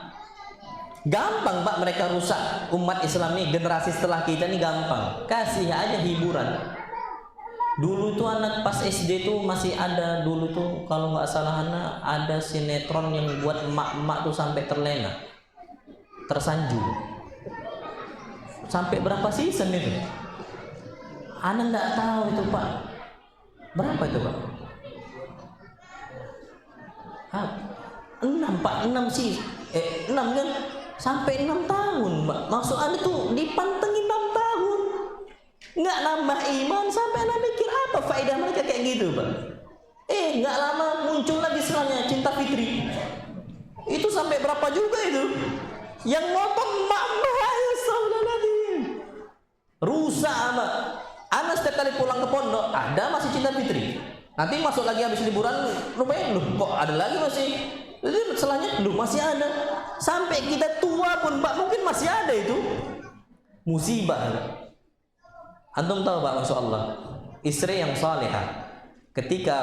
Gampang Pak mereka rusak umat Islam nih, generasi setelah kita nih gampang. Kasih aja hiburan. Dulu tuh anak pas SD tuh masih ada, dulu tuh kalau nggak salah anak ada sinetron yang buat emak-emak tuh sampai terlena, tersanju. Sampai berapa season itu? Anak nggak tahu itu Pak. Berapa itu Pak? 6 Pak, 6 sih. 6 kan? Sampai 6 tahun, Mbak. Maksud Anda tuh dipantengin 6 tahun. Nggak nambah iman, sampai Anda mikir apa faedah mereka kayak gitu, Pak. Nggak lama muncul lagi setelahnya cinta fitri. Itu sampai berapa juga itu? Yang nonton Mbak ya saudara-saudari. Rusak, Mbak. Anda setiap kali pulang ke pondok, ada masih cinta fitri. Nanti masuk lagi habis liburan, rupanya loh kok ada lagi masih. Jadi setelahnya loh masih ada. Sampai kita tua pun, Mbak, mungkin masih ada itu. Musibah. Antum tahu, Pak, Masya Allah, istri yang salihah ketika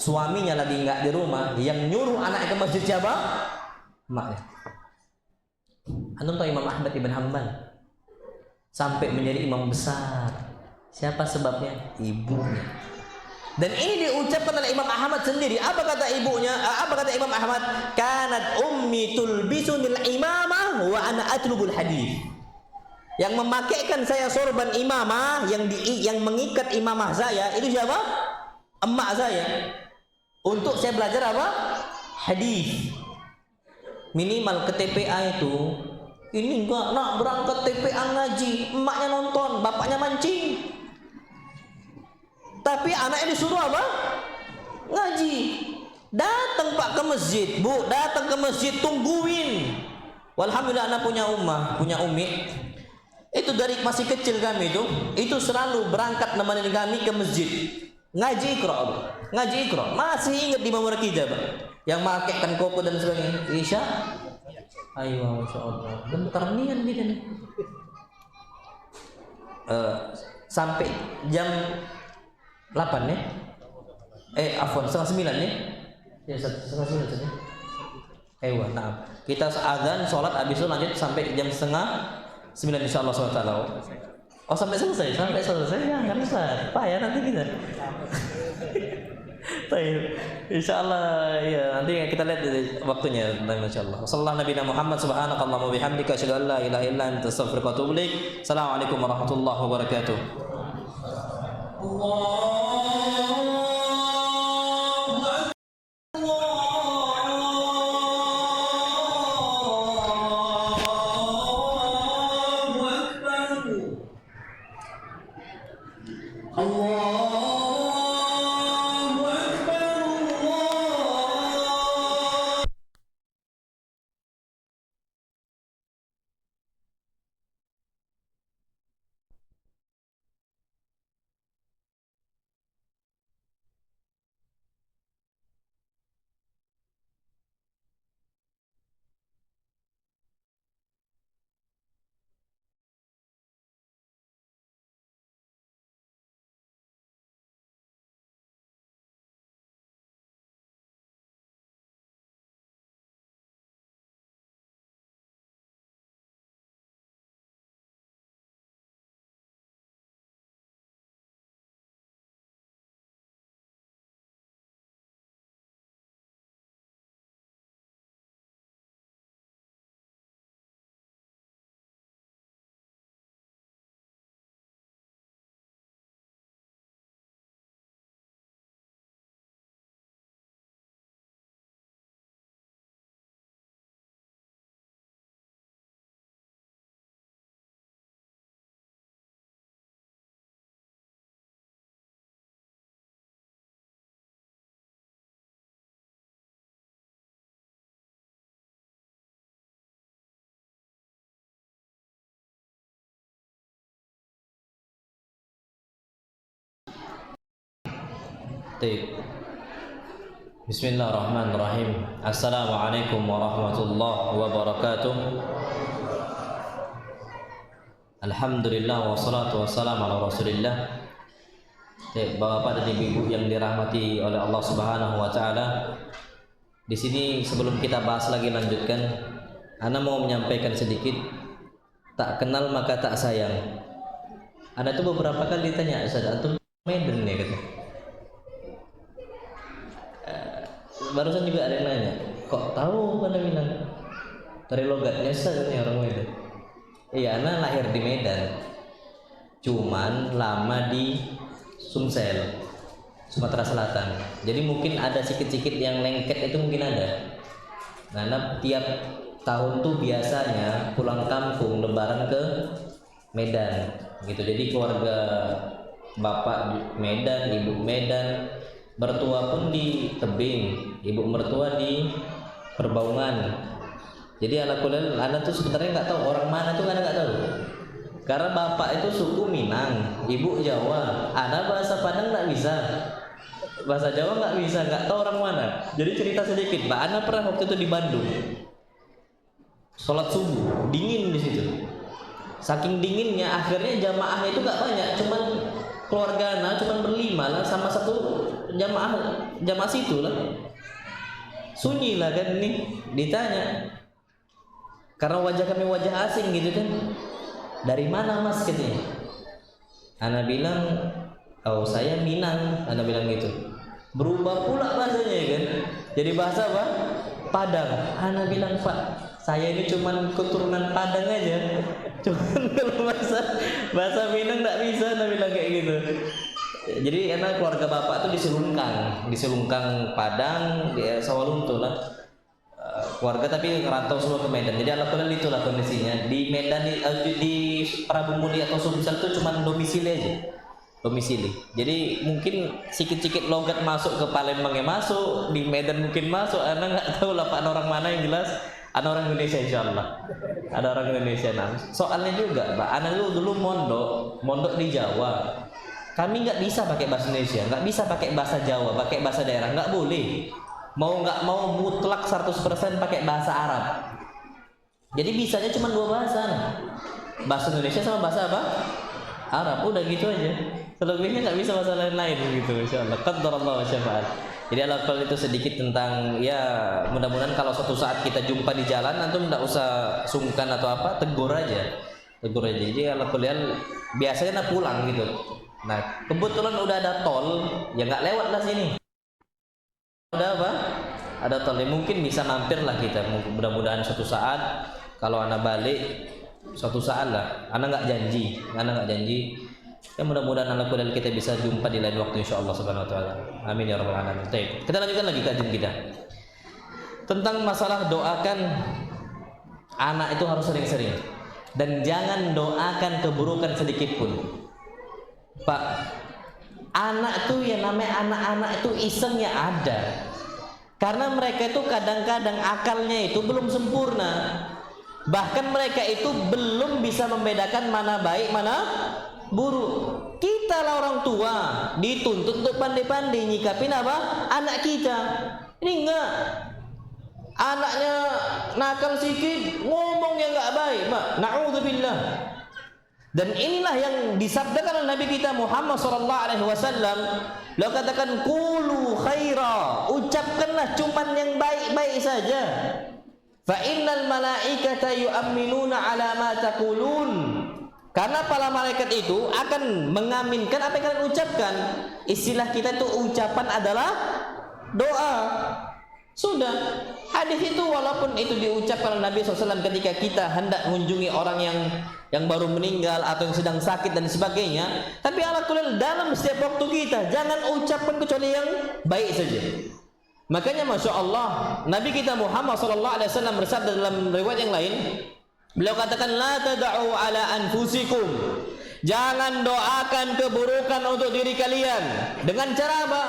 suaminya lagi nggak di rumah, yang nyuruh anak ke masjid siapa? Emaknya. Antum tahu Imam Ahmad ibn Hanbal sampai menjadi imam besar. Siapa sebabnya? Ibunya. Dan ini diucapkan oleh Imam Ahmad sendiri. Apa kata ibunya? Apa kata Imam Ahmad? Kanat ummi tulbisunil imamah wa ana atlubul hadis. Yang memakaikan saya sorban imamah, yang mengikat imamah saya itu siapa? Emak saya. Untuk saya belajar apa? Hadis. Minimal ke TPA itu, ini enggak nak berangkat TPA ngaji, emaknya nonton, bapaknya mancing. Tapi anaknya disuruh apa? Ngaji. Datang Pak ke masjid, Bu, datang ke masjid, tungguin. Walhamdulillah anak punya umi. Itu dari masih kecil kami itu selalu berangkat nemenin kami ke masjid. Ngaji Iqra. Masih ingat di Mamur Kita, Pak. Yang makaikan koko dan sebagainya. Isya. Ayo, Masya Allah. Bentar nian dia nih. Sampai jam 8 ya? Afwan, setengah 9 ya? Ya, setengah 9 saja. Nah, kita azan, sholat, habis itu lanjut sampai jam setengah 9 insyaallah SWT. Oh, sampai selesai ya, nggak bisa. Payah nanti kita. Baik, insyaallah ya, nanti kita lihat waktunya, insyaallah. Sallallahu Nabi Muhammad subhanakallahumma wa bihamdika asyhadu an la ilaha illa anta astaghfiruka wa atubu ilaik. Assalamualaikum warahmatullahi wabarakatuh. Bismillahirrahmanirrahim. Assalamualaikum warahmatullahi wabarakatuh. Alhamdulillah wassalatu wassalamu ala Rasulillah. Bapak dan Ibu yang dirahmati oleh Allah Subhanahu wa taala. Di sini sebelum kita bahas lagi lanjutkan, ana mau menyampaikan sedikit. Tak kenal maka tak sayang. Ana tuh beberapa kali ditanya, "Ustaz, antum Medan ya?" kata. Barusan juga ada yang nanya, kok tahu Anda bilang? Dari logatnya saja orang Medan. Iya, Ana lahir di Medan, cuman lama di Sumsel, Sumatera Selatan. Jadi mungkin ada sikit-sikit yang lengket itu mungkin ada. Karena tiap tahun tuh biasanya pulang kampung lebaran ke Medan gitu. Jadi keluarga bapak di Medan, ibu Medan, mertua pun di Tebing, ibu mertua di Perbaungan. Jadi anak tuh sebenarnya nggak tahu orang mana tuh, nggak tahu. Karena bapak itu suku Minang, ibu Jawa, anak bahasa Padang nggak bisa, bahasa Jawa nggak bisa, nggak tahu orang mana. Jadi cerita sedikit, Mbak Ana pernah waktu itu di Bandung, sholat subuh, dingin di situ. Saking dinginnya, akhirnya jamaahnya itu nggak banyak, cuman keluarga Ana cuman berlima lah, sama satu jamaah situ lah. Sunyi lah kan ini, ditanya. Karena wajah kami wajah asing gitu kan. Dari mana mas katanya? Ana bilang, oh saya Minang. Ana bilang gitu. Berubah pula bahasanya kan. Jadi bahasa apa? Padang. Ana bilang, Pak, saya ini cuman keturunan Padang aja. Cuman kalau bahasa Minang nggak bisa. Ana bilang kayak gitu. Jadi karena keluarga bapak tuh di Selungkang Padang, di Sawalunto lah. Keluarga tapi ngerantau semua ke Medan. Jadi alhamdulillah itulah kondisinya. Di Medan di Prabu Muli atau Sumsel itu cuma domisili aja. Domisili. Jadi mungkin sikit-sikit logat masuk ke Palembang masuk, di Medan mungkin masuk. Ana nggak tahu lah Pak orang mana yang jelas. Ada orang Indonesia insyaallah. Ada orang Indonesia Soalnya juga, Pak, Ana dulu mondok di Jawa. Kami nggak bisa pakai bahasa Indonesia, nggak bisa pakai bahasa Jawa, pakai bahasa daerah, nggak boleh. Mau nggak mau mutlak 100% pakai bahasa Arab. Jadi bisanya cuma 2 bahasa, bahasa Indonesia sama bahasa apa? Arab. Udah gitu aja. Selebihnya nggak bisa bahasa lain-lain gitu. Insyaallah. Qadarullah wa syafa'al. Jadi alaqal itu sedikit tentang ya mudah-mudahan kalau suatu saat kita jumpa di jalan, antum nggak usah sungkan atau apa, tegur aja. Jadi alaqal biasanya pulang gitu. Nah kebetulan udah ada tol, ya nggak lewat lah sini. Udah apa? Ada tol, mungkin bisa mampir lah kita. Mudah-mudahan suatu saat kalau anak balik suatu saat lah. Anak nggak janji. Ya mudah-mudahan anak kuliah kita bisa jumpa di lain waktu insyaallah subhanahu wa taala. Amin ya rabbal alamin. Baik. Kita lanjutkan lagi kajian kita tentang masalah doakan anak itu harus sering-sering dan jangan doakan keburukan sedikit pun. Pak, anak tuh ya namanya anak-anak itu isengnya ada. Karena mereka itu kadang-kadang akalnya itu belum sempurna. Bahkan mereka itu belum bisa membedakan mana baik, mana buruk. Kita lah orang tua dituntut untuk pandai-pandai nyikapin apa? Anak kita. Ini enggak. Anaknya nakal sedikit, ngomong yang enggak baik, Pak. Na'udzubillah. Dan inilah yang disabdakan oleh Nabi kita Muhammad SAW. Beliau katakan qulu khaira, ucapkanlah cuman yang baik-baik saja. Fa innal malaikata yu'minuna ala ma taqulun. Karena para malaikat itu akan mengaminkan apa yang kalian ucapkan. Istilah kita itu ucapan adalah doa. Sudah. Hadis itu walaupun itu diucapkan oleh Nabi SAW ketika kita hendak mengunjungi orang yang baru meninggal atau yang sedang sakit dan sebagainya, tapi alhamdulillah dalam setiap waktu kita jangan ucapkan kecuali yang baik saja. Makanya masya Allah Nabi kita Muhammad SAW bersabda dalam riwayat yang lain, beliau katakan la tad'u ala anfusikum, jangan doakan keburukan untuk diri kalian dengan cara apa?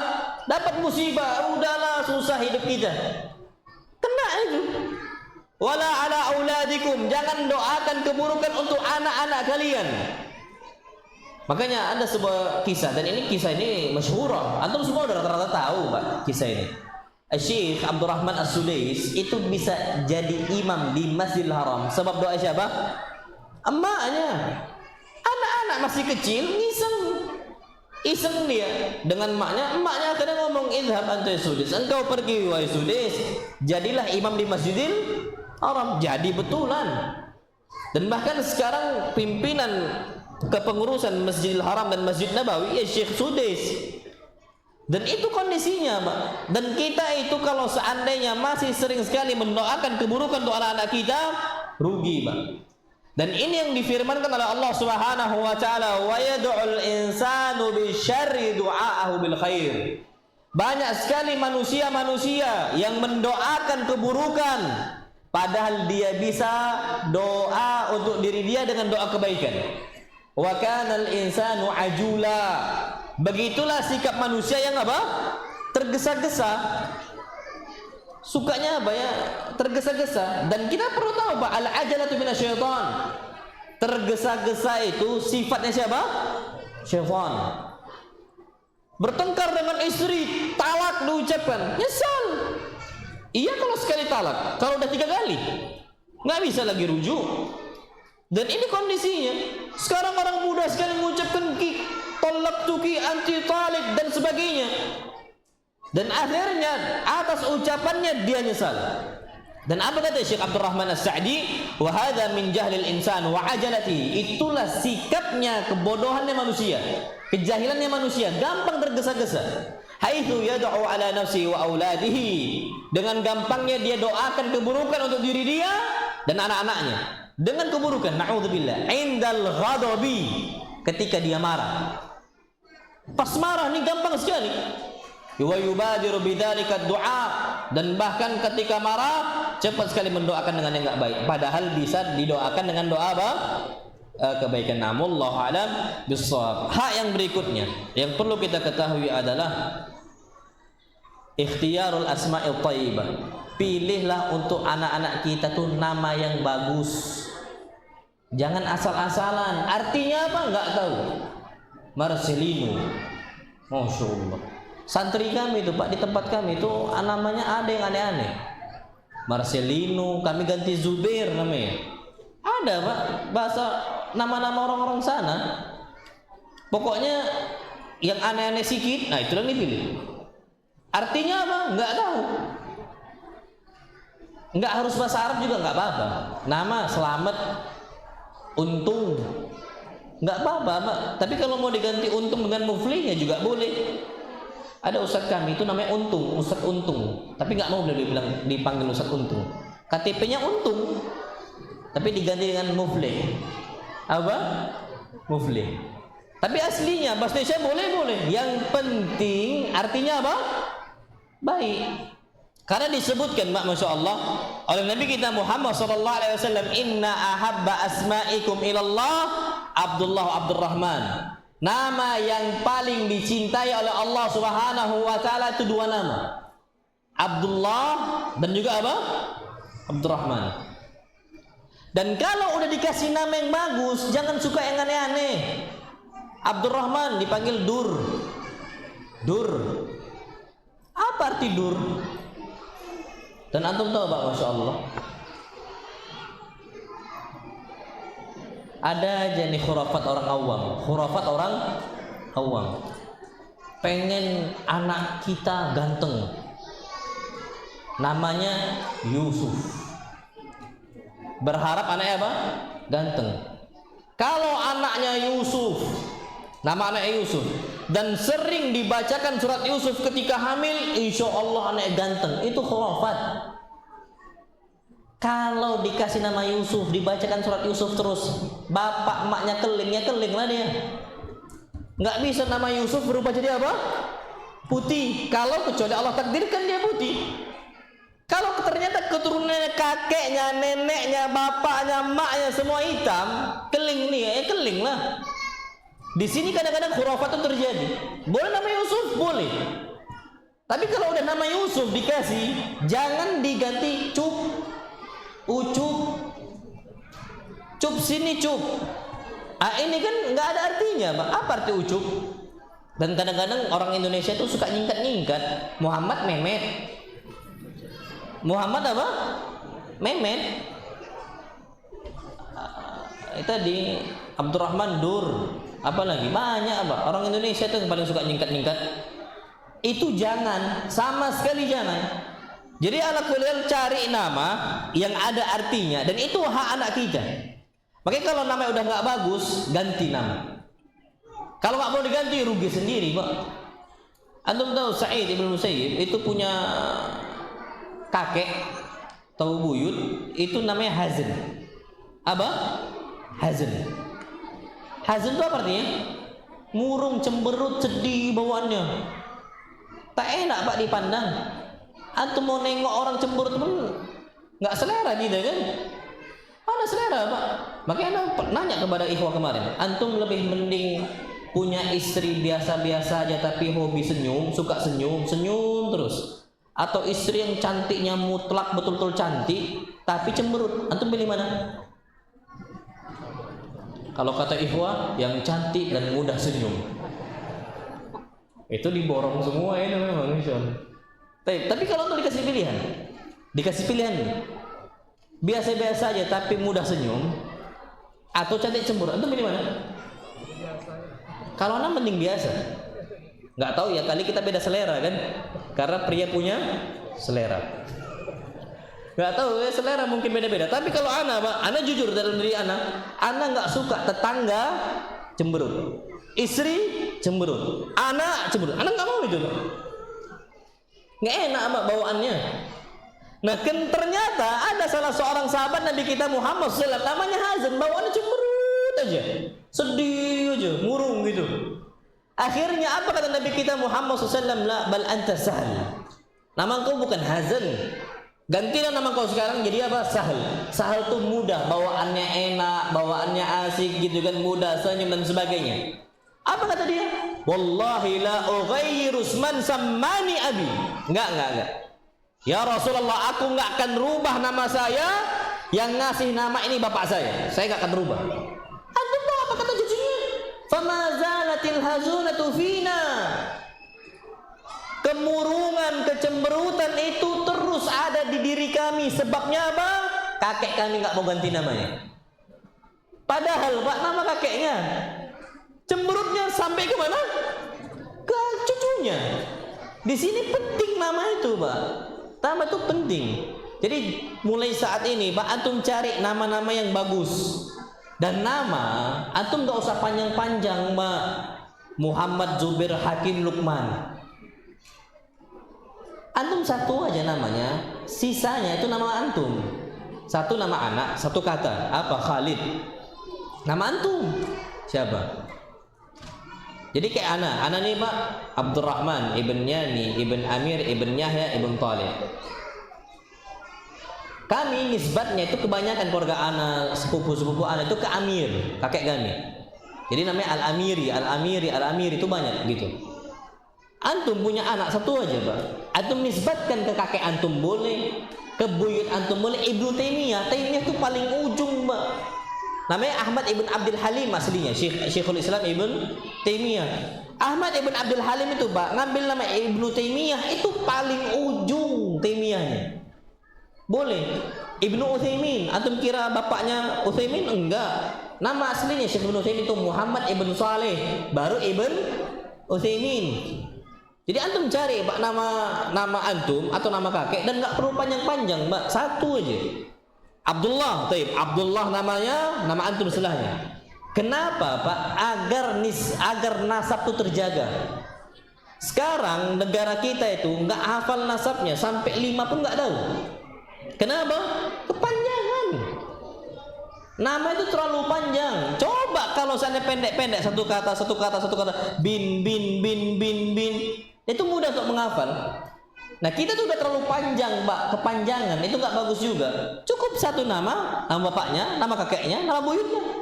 Dapat musibah, udahlah susah hidup kita, kena itu. Wala ala auladikum, jangan doakan keburukan untuk anak-anak kalian. Makanya ada sebuah kisah, dan ini kisah ini masyhurah. Antum semua udah rata-rata tahu, Pak, kisah ini. Syekh Abdurrahman As-Sudais itu bisa jadi imam di Masjidil Haram sebab doa siapa? Emaknya. Anak-anak masih kecil iseng dia dengan emaknya kadang ngomong idhab anta Sudais, engkau pergi wahai Sudais, jadilah imam di Masjidil Haram. Jadi betulan. Dan bahkan sekarang pimpinan kepengurusan Masjidil Haram dan Masjid Nabawi ya Syekh Sudais. Dan itu kondisinya, Pak. Dan kita itu kalau seandainya masih sering sekali mendoakan keburukan untuk anak-anak kita, rugi, Pak. Dan ini yang difirmankan oleh Allah Subhanahu wa taala, wa yad'ul insanu bisyarri du'aahu bil khair. Banyak sekali manusia-manusia yang mendoakan keburukan padahal dia bisa doa untuk diri dia dengan doa kebaikan. Wa kanal insanu ajula. Begitulah sikap manusia yang apa? Tergesa-gesa. Sukanya apa ya? Tergesa-gesa. Dan kita perlu tahu bahwa al-ajalatu minasyaitan. Tergesa-gesa itu sifatnya siapa? Syaitan. Bertengkar dengan istri, talak diucapkan, nyesal. Iya kalau sekali talak, kalau udah 3 kali nggak bisa lagi rujuk. Dan ini kondisinya. Sekarang orang muda sekali mengucapkan tolak tuki, anti talik dan sebagainya. Dan akhirnya atas ucapannya dia nyesal. Dan apa kata Syekh Abdurrahman As-Sa'di? Wa hadza min jahlil insan wa ajalati. Itulah sikapnya kebodohannya manusia, kejahilannya manusia, gampang tergesa-gesa. Haitsu yad'u ala nafsi wa auladihi. Dengan gampangnya dia doakan keburukan untuk diri dia dan anak-anaknya. Dengan keburukan, naudzubillah, indal ghadabi, ketika dia marah. Pas marah nih gampang sekali. Wa yubadiru bidzalika du'a, dan bahkan ketika marah cepat sekali mendoakan dengan yang enggak baik, padahal bisa didoakan dengan doa apa? Kebaikan. Namullahu alam bissawab. Hak yang berikutnya yang perlu kita ketahui adalah ikhtiyarul asma'il thayyibah. Pilihlah untuk anak-anak kita tuh nama yang bagus. Jangan asal-asalan. Artinya apa? Enggak tahu. Marcelino. Masya Allah. Santri kami itu Pak, di tempat kami itu namanya ada yang aneh-aneh. Marcelino, kami ganti Zubair namanya. Ada Pak, bahasa nama-nama orang-orang sana. Pokoknya yang aneh-aneh sikit, nah itulah dipilih. Artinya apa? Enggak tahu. Enggak harus bahasa Arab juga enggak apa-apa. Nama Selamat, Untung, enggak apa-apa Pak. Tapi kalau mau diganti Untung dengan Muflihnya juga boleh. Ada ustadz kami itu namanya Untung, Ustadz Untung. Tapi nggak mau beliau dipanggil Ustadz Untung. KTP-nya Untung, tapi diganti dengan Muflih. Apa? Muflih. Tapi aslinya bahasa Indonesia boleh. Yang penting artinya apa? Baik. Karena disebutkan, Masya Allah, oleh Nabi kita Muhammad SAW, Inna ahabba asma'ikum ilallah Abdullah Abdurrahman. Nama yang paling dicintai oleh Allah Subhanahu wa taala itu 2 nama. Abdullah dan juga apa? Abdurrahman. Dan kalau udah dikasih nama yang bagus, jangan suka yang aneh-aneh. Abdurrahman dipanggil Dur. Dur. Apa arti Dur? Dan antum tahu Pak, Masya Allah, ada aja nih khurafat orang awam. Pengen anak kita ganteng, namanya Yusuf. Berharap anaknya apa? Ganteng. Kalau anaknya Yusuf, nama anaknya Yusuf, dan sering dibacakan surat Yusuf ketika hamil, insya Allah anaknya ganteng, itu khurafat. Kalau dikasih nama Yusuf, dibacakan surat Yusuf terus, bapak emaknya keling lah dia. Nggak bisa nama Yusuf berubah jadi apa? Putih. Kalau kecuali Allah takdirkan dia putih. Kalau ternyata keturunannya, kakeknya, neneknya, bapaknya, emaknya semua hitam, keling nih, keling lah. Di sini kadang-kadang khurafat itu terjadi. Boleh nama Yusuf? Boleh. Tapi kalau udah nama Yusuf dikasih, jangan diganti Ucup, cup sini cup. Ini kan nggak ada artinya, Pak. Apa arti ucup? Dan kadang-kadang orang Indonesia itu suka nyingkat-nyingkat. Muhammad Mehmet. Muhammad apa? Mehmet. Itu tadi Abdurrahman Dur. Apa lagi? Banyak apa? Orang Indonesia itu yang paling suka nyingkat-nyingkat. Itu jangan, sama sekali jangan. Jadi ala kuliah cari nama yang ada artinya, dan itu hak anak kita. Makanya kalau namanya udah nggak bagus, ganti nama. Kalau nggak mau diganti, rugi sendiri, Pak. Antum tahu Sa'id ibn Musayyib itu punya kakek, tahu buyut, itu namanya Hazn. Apa? Hazn. Hazn itu apa artinya? Murung, cemberut, sedih bawaannya. Tak enak Pak dipandang. Antum mau nengok orang cemberut pun nggak selera kita kan? Ada selera Pak. Makanya Anda nanya kepada ikhwah kemarin, antum lebih mending punya istri biasa-biasa aja tapi hobi senyum, suka senyum terus, atau istri yang cantiknya mutlak betul-betul cantik tapi cemberut, antum pilih mana? Kalau kata ikhwah, yang cantik dan mudah senyum. Itu diborong semua ini memang. Tapi kalau untuk dikasih pilihan nih, biasa-biasa aja tapi mudah senyum atau cantik cemberut, antum pilih mana? Kalau Anda mending biasa. Nggak tahu ya, kali kita beda selera kan? Karena pria punya selera. Nggak tahu ya, selera mungkin beda-beda. Tapi kalau Ana jujur dalam diri Ana nggak suka tetangga cemberut, istri cemberut, anak cemberut. Ana nggak mau itu, nggak enak bawaannya. Nah, kan ternyata ada salah seorang sahabat Nabi kita Muhammad SAW, namanya Hazan, bawaannya cemberut aja, sedih aja, murung gitu. Akhirnya apa kata Nabi kita Muhammad SAW? La bal anta Sahal. Nama engkau bukan Hazan. Gantilah nama kau sekarang jadi apa? Sahal. Sahal itu mudah, bawaannya enak, bawaannya asik gitu kan, mudah, senyum dan sebagainya. Apa kata dia? Wallahi la ughayyiru isman sammani abi. Enggak. Ya Rasulullah, aku enggak akan rubah nama saya, yang ngasih nama ini bapak saya. Saya enggak akan rubah. Antum tahu apa kata cucunya? Fama zalatil hazunatu fina. Kemurungan, kecemberutan itu terus ada di diri kami. Sebabnya apa? Kakek kami nggak mau ganti namanya. Padahal Pak, nama kakeknya cemberutnya sampai ke mana? Ke cucunya. Di sini penting nama itu Pak. Nama itu penting. Jadi mulai saat ini Pak, antum cari nama-nama yang bagus. Dan nama antum nggak usah panjang-panjang Pak. Muhammad Zubair Hakim Lukman. Antum satu aja namanya, sisanya itu nama antum. Satu nama anak, satu kata. Apa? Khalid. Nama antum siapa? Jadi kayak anak ini Pak, Abdurrahman ibn Yani ibn Amir ibn Yahya ibn Talib. Kami nisbatnya itu kebanyakan keluarga anak, sepupu-sepupu anak itu ke Amir, kakek kami. Jadi namanya Al-Amiri itu banyak gitu. Antum punya anak satu aja Pak, antum nisbatkan ke kakek antum boleh, ke buyut antum boleh. Ibnu Taimiyah itu paling ujung Pak, namanya Ahmad ibn Abdul Halim aslinya, Syekhul Islam ibn Taimiyah. Ahmad ibn Abdul Halim itu Pak, ngambil nama Ibnu Taimiyah itu paling ujung Taimiyahnya. Boleh. Ibnu Utsaimin, antum kira bapaknya Utsaimin? Enggak. Nama aslinya Syekh Ibnu Utsaimin itu Muhammad ibn Saleh, baru Ibn Utsaimin. Jadi antum cari Pak nama antum atau nama kakek, dan nggak perlu panjang-panjang Mbak, satu aja. Abdullah, Abdullah namanya, nama antum setelahnya. Kenapa Pak? Agar nasab itu terjaga. Sekarang negara kita itu nggak hafal nasabnya, sampai 5 pun nggak tahu. Kenapa? Kepanjangan. Nama itu terlalu panjang. Coba kalau seandainya pendek-pendek, satu kata, bin, itu mudah untuk menghafal. Nah, kita tuh udah terlalu panjang, Mbak, kepanjangan. Itu nggak bagus juga. Cukup satu nama bapaknya, nama kakeknya, nama buyutnya.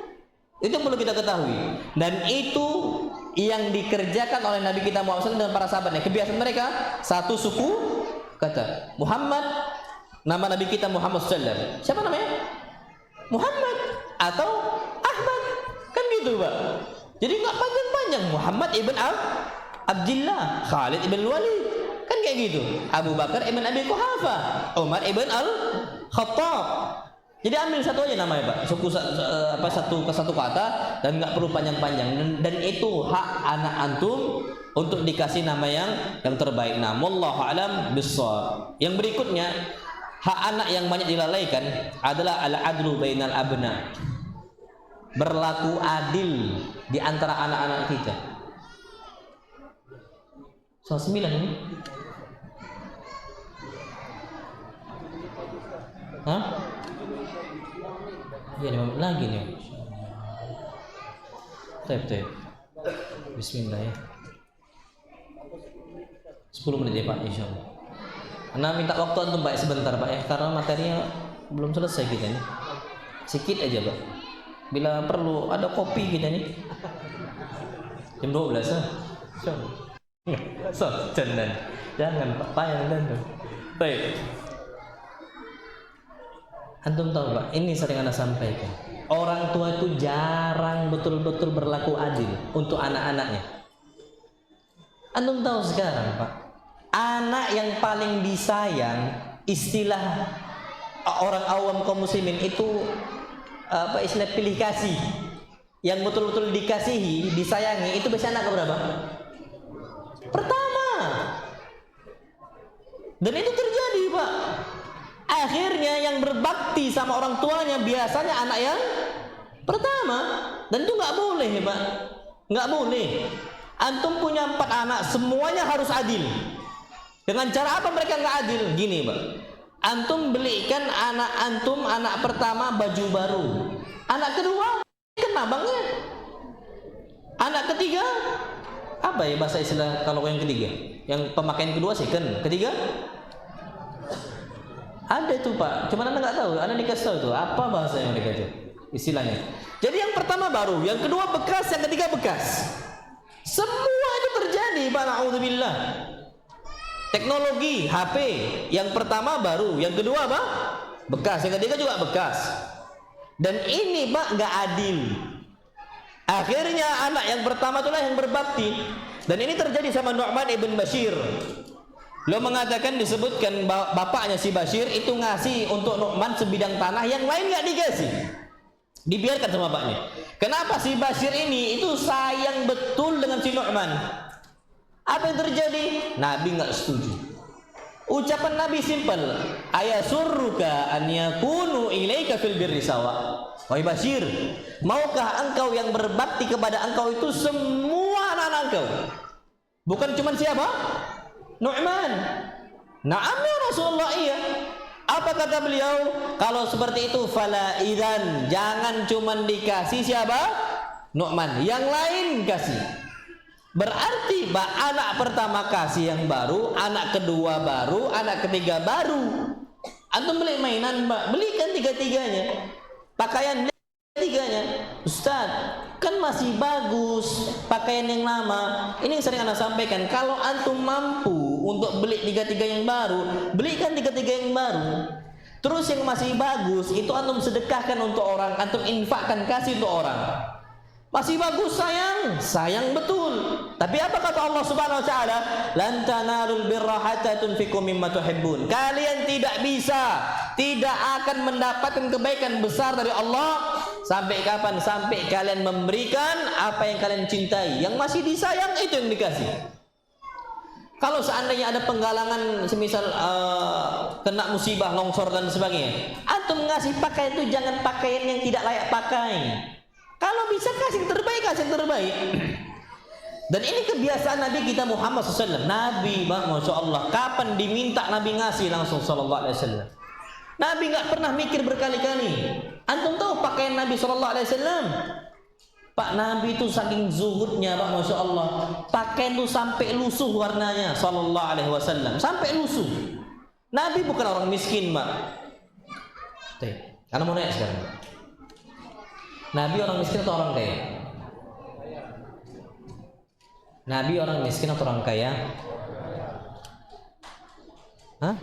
Itu perlu kita ketahui. Dan itu yang dikerjakan oleh Nabi kita Muhammad SAW dan para sahabatnya. Kebiasaan mereka satu suku kata. Muhammad, nama Nabi kita Muhammad SAW. Siapa namanya? Muhammad atau Ahmad, kan gitu Pak. Jadi nggak panjang-panjang. Muhammad ibn Abdullah, Khalid ibn Walid, kan kayak gitu. Abu Bakar ibn Abi Quhafa, Umar ibn Al-Khattab. Jadi ambil satu aja namanya Pak, satu kata, dan nggak perlu panjang-panjang. Dan itu hak anak antum untuk dikasih nama yang terbaik. Nah, wallahu alam bissawab. Yang berikutnya, hak anak yang banyak dilalaikan adalah al-adlu bainal abna. Berlaku adil di antara anak-anak kita. Soal 9 ini. Hah? Ya, 5 menit lagi nih. Tep. Bismillah ya. 10 menit ya Pak, insyaallah. Nah, minta waktu antum Pak sebentar Pak ya, karena materinya belum selesai kita nih. Sikit aja Pak. Bila perlu ada kopi kita nih. Jam 12 ah. So, jangan Pak, payah dan tuh. Baik. Antum tahu Pak, ini sering Anda sampaikan. Orang tua itu jarang betul-betul berlaku adil untuk anak-anaknya. Antum tahu sekarang Pak, anak yang paling disayang, istilah orang awam kaum muslimin itu apa istilah pilih kasih. Yang betul-betul dikasihi, disayangi itu biasanya anak berapa? Pertama. Dan itu terjadi Pak. Akhirnya yang berbakti sama orang tuanya biasanya anak yang pertama. Dan itu nggak boleh Pak. Nggak boleh. Antum punya 4 anak, semuanya harus adil. Dengan cara apa mereka nggak adil? Gini Pak. Antum belikan anak antum, anak pertama baju baru. Anak kedua kan abangnya. Anak ketiga apa ya bahasa istilah kalau yang ketiga? Yang pemakaian kedua second, ketiga ada tuh Pak. Cuman Anda nggak tahu, Anda dikasih tahu tuh apa bahasa yang mereka itu istilahnya. Jadi yang pertama baru, yang kedua bekas, yang ketiga bekas. Semua itu terjadi Pak, naudzubillah. Teknologi HP, yang pertama baru, yang kedua apa? Bekas, yang ketiga juga bekas. Dan ini Pak nggak adil. Akhirnya anak yang pertama itulah yang berbakti. Dan ini terjadi sama Nu'man ibn Bashir. Lo mengatakan disebutkan bapaknya si Bashir itu ngasih untuk Nu'man sebidang tanah, yang lain nggak dikasih. Dibiarkan sama bapaknya. Kenapa si Bashir ini itu sayang betul dengan si Nu'man? Apa yang terjadi? Nabi nggak setuju. Ucapan Nabi simpel, ayasurruka an yakunu ilaika fil birri sawa. Wahai Bashir, maukah engkau yang berbakti kepada engkau itu semua anak-anak engkau? Bukan cuma siapa? Nu'man. Na'am ya Rasulullah, iya. Apa kata beliau? Kalau seperti itu fala idzan, jangan cuma dikasih siapa? Nu'man, yang lain kasih. Berarti anak pertama kasih yang baru, anak kedua baru, anak ketiga baru. Antum beli mainan Mbak, belikan tiga-tiganya. Pakaian tiga-tiganya. Ustaz, kan masih bagus pakaian yang lama. Ini yang sering Anda sampaikan. Kalau antum mampu untuk beli tiga-tiga yang baru, belikan tiga-tiga yang baru. Terus yang masih bagus itu antum sedekahkan untuk orang, antum infakkan, kasih untuk orang. Masih bagus sayang betul. Tapi apa kata Allah Subhanahu wa taala? Lan tanalul birra hatta tunfiqu mimma tuhibbun. Kalian tidak akan mendapatkan kebaikan besar dari Allah sampai kapan? Sampai kalian memberikan apa yang kalian cintai. Yang masih disayang itu yang dikasih. Kalau seandainya ada penggalangan semisal kena musibah, longsor dan sebagainya, antum ngasih pakaian itu jangan pakaian yang tidak layak pakai. Kalau bisa kasih yang terbaik, Dan ini kebiasaan Nabi kita Muhammad SAW. Nabi, Masya Allah, kapan diminta Nabi ngasih langsung Sallallahu Alaihi Wasallam. Nabi nggak pernah mikir berkali-kali. Antum tahu pakaian Nabi Sallallahu Alaihi Wasallam? Pak, Nabi itu saking zuhudnya Pak, Masya Allah, pakaian itu sampai lusuh warnanya Sallallahu Alaihi Wasallam, sampai lusuh. Nabi bukan orang miskin Pak. Karena mau nanya sekarang, Nabi orang miskin atau orang kaya? Nabi orang miskin atau orang kaya? Hah?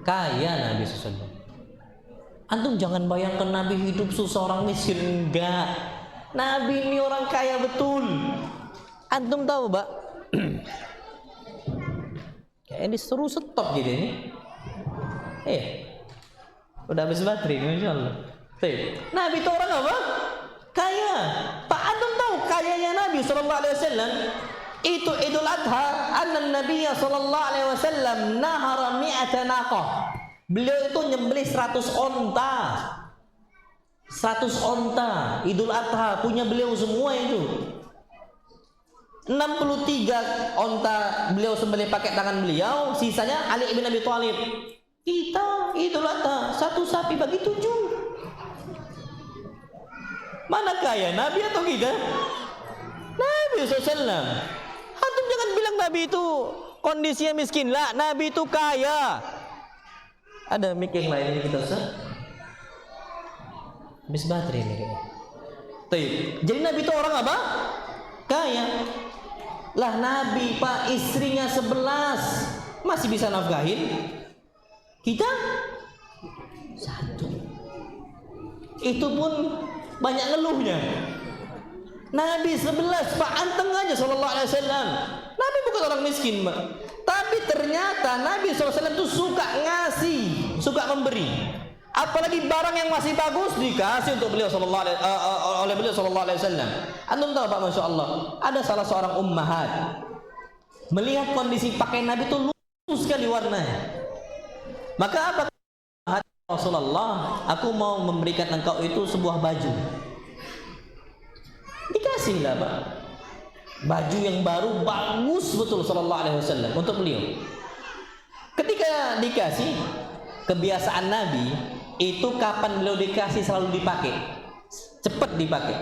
Kaya Nabi SAW. Antum jangan bayangkan Nabi hidup susah orang miskin, enggak. Nabi ini orang kaya betul. Antum tahu, Pak? Kayak disuruh stop gitu ini. Udah habis baterai, Masya Allah. Nabi itu orang apa? Kaya. Pak, antum tahu kayanya Nabi Sallallahu Alaihi Wasallam? Itu Idul Adha, anna Nabiya Sallallahu Alaihi Wasallam nahara mi'ata naqah. Beliau itu nyembelih 100 onta. 100 onta Idul Adha punya beliau semua itu. 63 onta beliau sembelih pakai tangan beliau, sisanya Ali bin Abi Thalib. Kita Idul Adha 1 sapi bagi 7. Mana kaya, Nabi atau kita? Nabi SAW. Antum jangan bilang Nabi itu kondisinya miskin. Lah, Nabi itu kaya. Ada mic yang lain ini kita Ustaz? Habis baterai ini kayaknya. Jadi Nabi itu orang apa? Kaya. Lah Nabi Pak, istrinya 11 masih bisa nafkahin. Kita 1. Itu pun banyak ngeluhnya. Nabi 11 Pak, anteng aja sallallahu alaihi wasallam. Nabi bukan orang miskin, Pak. Tapi ternyata Nabi SAW itu suka ngasih, suka memberi. Apalagi barang yang masih bagus dikasih untuk beliau oleh beliau sallallahu alaihi wasallam. Antum tahu Pak, Masya Allah, ada salah seorang ummahat melihat kondisi pakaian Nabi itu lusuh sekali warnanya. Maka apa? Rasulullah, aku mau memberikan engkau itu sebuah baju. Dikasihlah Pak, baju yang baru bagus betul sallallahu alaihi wasallam untuk beliau. Ketika dikasih, kebiasaan Nabi itu kapan beliau dikasih selalu dipakai, cepat dipakai.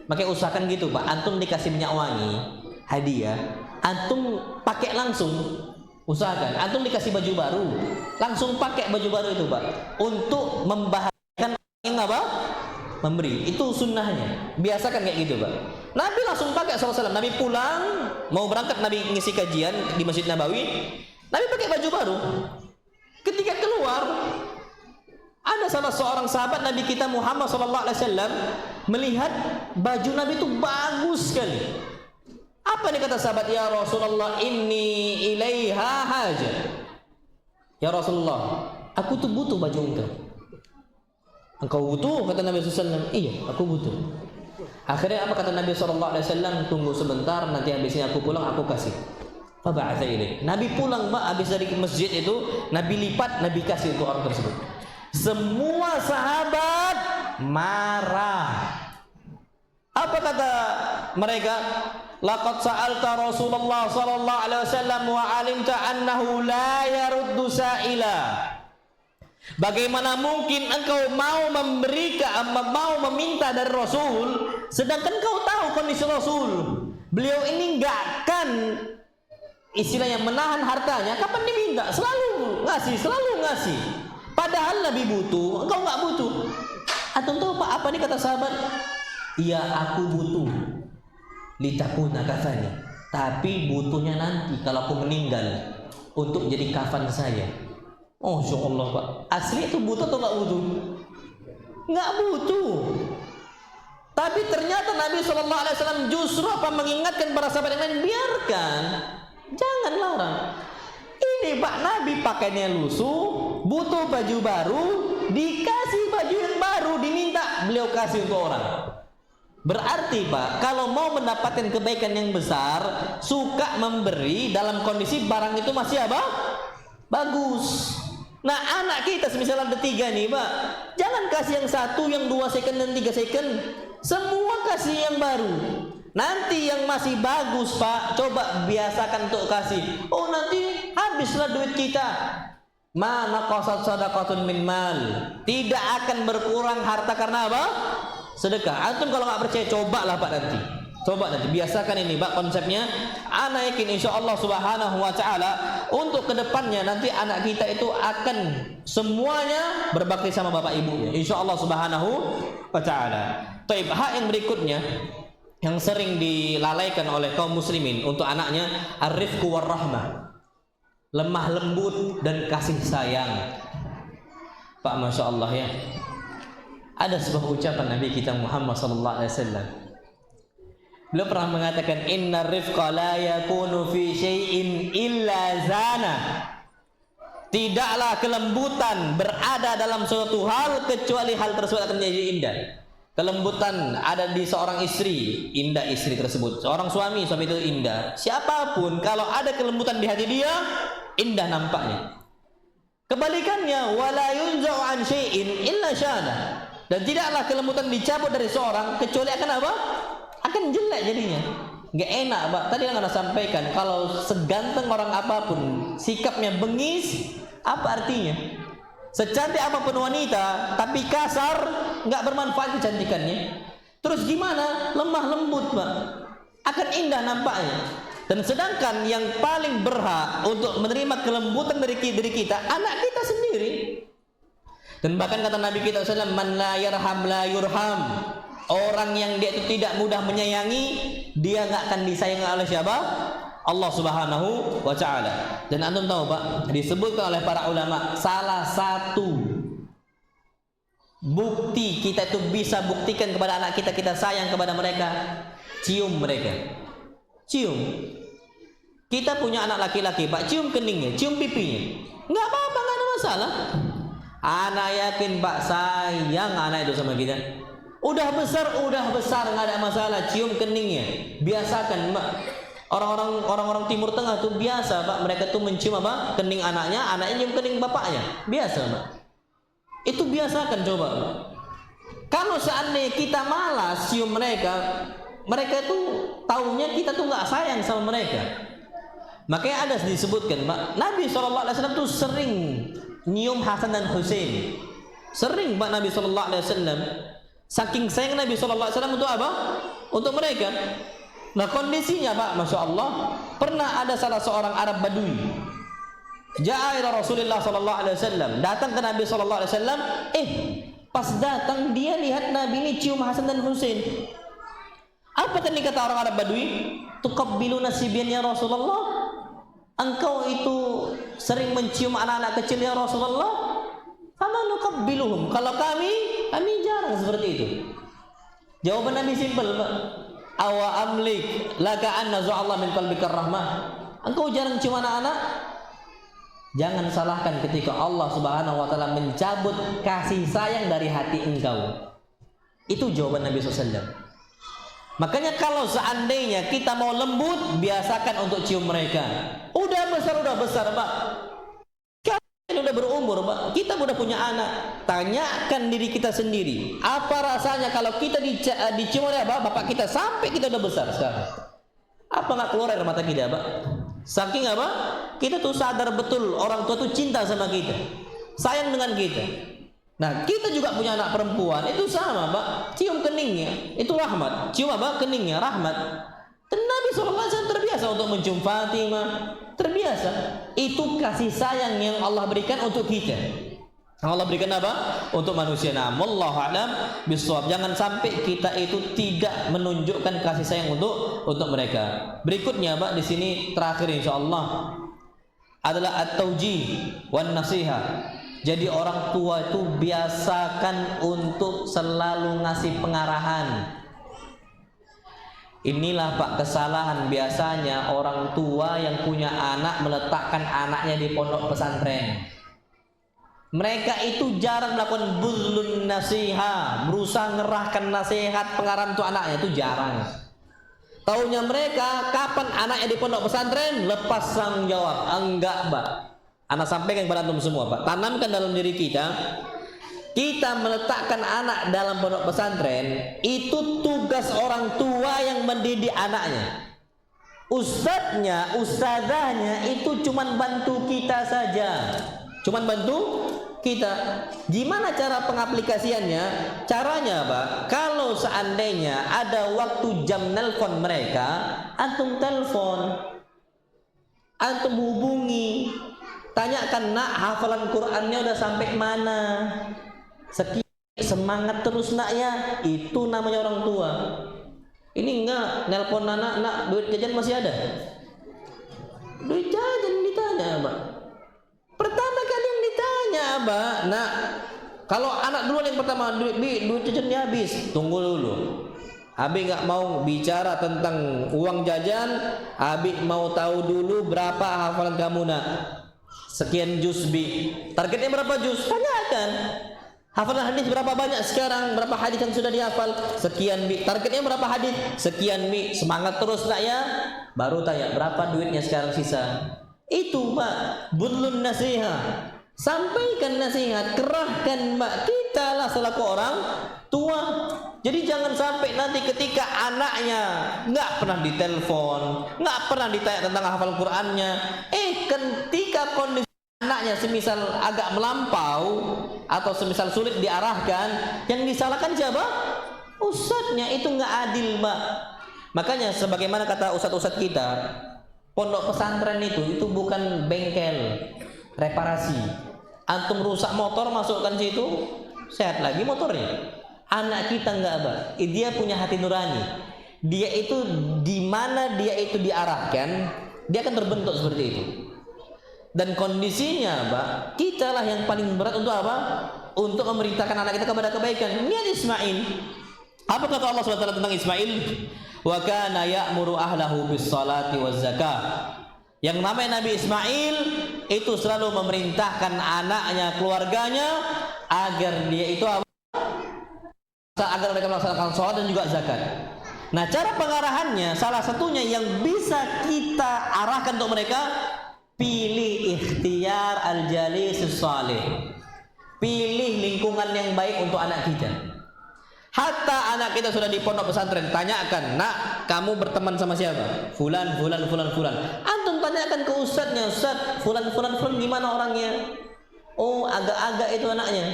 Makanya usahakan gitu Pak, antum dikasih minyak wangi hadiah, antum pakai langsung. Usahakan antum dikasih baju baru, langsung pakai baju baru itu Pak, untuk membahagiakan yang apa? Memberi. Itu sunnahnya. Biasakan kayak gitu Pak. Nabi langsung pakai SAW. Nabi pulang mau berangkat, Nabi ngisi kajian di Masjid Nabawi, Nabi pakai baju baru. Ketika keluar, ada salah seorang sahabat Nabi kita Muhammad SAW melihat baju Nabi itu bagus sekali. Apa nih kata sahabat? Ya Rasulullah, inni ilaiha haja. Ya Rasulullah, aku tuh butuh baju engkau. Engkau butuh? Kata Nabi SAW. Iya, aku butuh. Akhirnya apa kata Nabi SAW? Tunggu sebentar, nanti habisnya aku pulang, aku kasih. Faba'atha ilaih. Nabi pulang Pak, habis dari masjid itu, Nabi lipat, Nabi kasih untuk orang tersebut. Semua sahabat marah. Apa kata mereka? Laqad sa'alta Rasulullah sallallahu alaihi wasallam wa 'alimta annahu la yaruddu sa'ila. Bagaimana mungkin engkau mau mau meminta dari Rasul, sedangkan kau tahu kondisi Rasul. Beliau ini enggak akan istilahnya menahan hartanya, kapan diminta? Selalu ngasih. Padahal Nabi butuh, engkau enggak butuh. Atau tahu Pak, apa nih kata sahabat? Iya, aku butuh. Litakuna kafani. Tapi butuhnya nanti kalau aku meninggal, untuk jadi kafan saya. Oh, insyaallah Pak. Asli itu butuh atau enggak butuh? Enggak butuh. Tapi ternyata Nabi SAW justru apa mengingatkan para sahabat yang lain, biarkan, jangan larang. Ini Pak, Nabi pakainya lusuh, butuh baju baru, dikasih baju yang baru, diminta, beliau kasih untuk orang. Berarti Pak, kalau mau mendapatkan kebaikan yang besar, suka memberi dalam kondisi barang itu masih apa? Bagus. Nah, anak kita semisal ada 3 nih Pak, jangan kasih yang 1, yang 2 second dan 3 second. Semua kasih yang baru. Nanti yang masih bagus Pak, coba biasakan untuk kasih. Oh, nanti habislah duit kita. Mana qasad sadaqatun min mal. Tidak akan berkurang harta karena apa? Sedekah. Antum kalau nggak percaya, cobalah Pak nanti. Coba nanti biasakan ini Pak konsepnya. Ana yakin insya Allah Subhanahu Wa Taala untuk kedepannya nanti anak kita itu akan semuanya berbakti sama bapak ibunya. Insya Allah Subhanahu Wa Taala. Taib, hak yang berikutnya yang sering dilalaikan oleh kaum muslimin untuk anaknya, ar-rifqu war-rahmah. Lemah lembut dan kasih sayang. Pak, Masya Allah ya. Ada sebuah ucapan Nabi kita Muhammad sallallahu alaihi wasallam. Beliau pernah mengatakan, inna rifqa la yakunu fi syai'in illa zana. Tidaklah kelembutan berada dalam suatu hal kecuali hal tersebut akan menjadi indah. Kelembutan ada di seorang istri, indah istri tersebut. Seorang suami itu indah. Siapapun kalau ada kelembutan di hati dia, indah nampaknya. Kebalikannya, wala yunza'u an syai'in illa syana. Dan tidaklah kelembutan dicabut dari seorang kecuali akan apa? Akan jelek jadinya. Nggak enak Pak. Tadi yang Anda sampaikan, kalau seganteng orang apapun, sikapnya bengis, apa artinya? Secantik apapun wanita, tapi kasar, nggak bermanfaat kecantikannya. Terus gimana? Lemah lembut Pak, akan indah nampaknya. Dan sedangkan yang paling berhak untuk menerima kelembutan dari diri kita, anak kita sendiri. Dan bahkan kata Nabi kita SAW, man la yarham la yurham. Orang yang dia itu tidak mudah menyayangi, dia nggak akan disayangi oleh siapa? Allah Subhanahu wa Ta'ala. Dan antum tahu Pak, disebutkan oleh para ulama, salah satu bukti kita itu bisa buktikan kepada anak kita, kita sayang kepada mereka, cium mereka. Cium. Kita punya anak laki-laki Pak, cium keningnya, cium pipinya, nggak apa-apa, nggak ada masalah. Anak yakin Pak, sayang anak itu sama kita. Udah besar nggak ada masalah, cium keningnya. Biasakan Mbak. Orang-orang Timur Tengah tuh biasa Pak, mereka tuh mencium apa? Kening anaknya, anaknya cium kening bapaknya. Biasa Mbak. Itu biasakan coba Mbak. Kalau seandainya kita malas cium mereka, mereka tuh taunya kita tuh nggak sayang sama mereka. Makanya ada disebutkan Mbak, Nabi SAW tuh sering nyium Hasan dan Husain. Sering Mbak Nabi SAW. Saking sayang Nabi SAW untuk apa? Untuk mereka. Nah kondisinya Pak, Masya Allah, pernah ada salah seorang Arab Badui ja'a ila Rasulullah SAW, datang ke Nabi SAW. Pas datang dia lihat Nabi ini cium Hasan dan Husain. Apa tadi kata orang Arab Badui? Tuqabbiluna sibyan ya Rasulullah. Engkau itu sering mencium anak-anak kecil ya Rasulullah. Fama nuqabbiluhum. Kalau kami jarang seperti itu. Jawaban Nabi simpel Pak. Awa amlik laka anna zu'allah min qalbika rahmah. Engkau jarang cium anak-anak? Jangan salahkan ketika Allah Subhanahu wa Ta'ala mencabut kasih sayang dari hati engkau. Itu jawaban Nabi SAW. Makanya kalau seandainya kita mau lembut, biasakan untuk cium mereka. Udah besar Pak. Kalian udah berumur Pak. Kita udah punya anak. Tanyakan diri kita sendiri, apa rasanya kalau kita dicium oleh bapak kita sampai kita udah besar sekarang? Apa nggak keluar air mata kita Pak? Saking apa? Kita tuh sadar betul orang tua tuh cinta sama kita, sayang dengan kita. Nah kita juga punya anak perempuan, itu sama Pak. Cium keningnya, itu rahmat. Cium apa? Keningnya, rahmat. Dan Nabi SAW terbiasa untuk mencium Fatimah. Terbiasa. Itu kasih sayang yang Allah berikan untuk kita. Allah berikan apa? Untuk manusia. Nah, wallahu a'lam bishawab. Jangan sampai kita itu tidak menunjukkan kasih sayang untuk mereka. Berikutnya Pak, di sini terakhir insyaallah adalah at-taujih wan nasiha. Jadi orang tua itu biasakan untuk selalu ngasih pengarahan. Inilah Pak kesalahan biasanya orang tua yang punya anak meletakkan anaknya di pondok pesantren. Mereka itu jarang melakukan buzlun nasiha, berusaha ngerahkan nasihat pengarahan untuk anaknya, itu jarang. Taunya mereka kapan anaknya di pondok pesantren lepas tanggung jawab. Enggak Pak. Anak sampaikan kepada antum semua Pak, tanamkan dalam diri kita meletakkan anak dalam pondok pesantren, itu tugas orang tua yang mendidik anaknya. Ustadznya, ustadzahnya itu cuman bantu kita saja, cuman bantu kita. Gimana cara pengaplikasiannya? Caranya Pak, kalau seandainya ada waktu jam nelpon mereka, antum telepon, antum hubungi, tanyakan, nak hafalan Qur'annya udah sampai mana? Sekian, semangat terus nak ya. Itu namanya orang tua. Ini enggak nelpon anak, nak duit jajan masih ada? Duit jajan ditanya Pak. Pertama kali yang ditanya Pak, nak, kalau anak duluan yang pertama, duit jajannya habis. Tunggu dulu. Abi nggak mau bicara tentang uang jajan. Abi mau tahu dulu berapa hafalan kamu nak. Sekian juz bi. Targetnya berapa juz? Tanyakan. Hafalan hadis berapa banyak sekarang? Berapa hadis yang sudah dihafal? Sekian bi. Targetnya berapa hadis? Sekian bi. Semangat terus nak ya. Baru tanya berapa duitnya sekarang sisa. Itu Pak, budlun nasihat. Sampaikan nasihat, kerahkan Mbak. Kita lah selaku orang tua. Jadi jangan sampai nanti ketika anaknya nggak pernah ditelepon, nggak pernah ditanya tentang hafal Qur'annya, ketika kondisi anaknya semisal agak melampau atau semisal sulit diarahkan, yang disalahkan siapa? Ustadznya. Itu nggak adil Mbak. Makanya sebagaimana kata ustadz-ustadz kita, Pondok pesantren itu bukan bengkel reparasi. Antum rusak motor, masukkan situ, sehat lagi motornya. Anak kita enggak, Pak. Dia punya hati nurani. Dia itu di mana dia itu diarahkan, dia akan terbentuk seperti itu. Dan kondisinya, Pak, kita lah yang paling berat untuk apa? Untuk memerintahkan anak kita kepada kebaikan. Lihat Ismail. Apa kata Allah SWT tentang Ismail? Wa kana ya'muru ahlahu bis salati waz zakah. Yang namanya Nabi Ismail itu selalu memerintahkan anaknya, keluarganya agar dia itu apa? Agar mereka melaksanakan sholat dan juga zakat. Nah, cara pengarahannya salah satunya yang bisa kita arahkan untuk mereka, pilih ikhtiar al-jalisus salih. Pilih lingkungan yang baik untuk anak kita. Hatta anak kita sudah di pondok pesantren, tanyakan, nak, kamu berteman sama siapa? Fulan. Antum tanyakan ke ustadznya, ustadz, fulan gimana orangnya? Oh, agak-agak itu anaknya.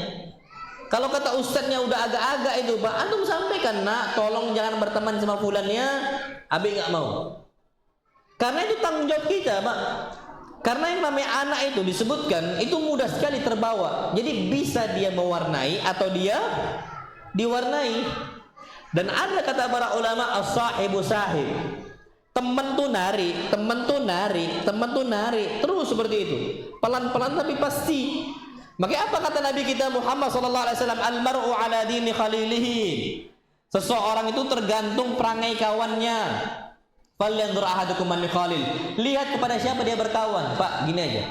Kalau kata ustadznya udah agak-agak itu, Pak, antum sampaikan, nak, tolong jangan berteman sama fulannya, abi nggak mau. Karena itu tanggung jawab kita, Pak. Karena yang namanya anak itu disebutkan itu mudah sekali terbawa. Jadi bisa dia mewarnai atau dia diwarnai. Dan ada kata para ulama, as-sahibu sahib. Teman tuh narik, terus seperti itu. Pelan-pelan tapi pasti. Makanya apa kata Nabi kita Muhammad sallallahu alaihi wasallam, al-mar'u ala dini khalilihi. Seseorang itu tergantung perangai kawannya. Falyanzur ahadukum man khalil. Lihat kepada siapa dia berkawan. Pak, gini aja.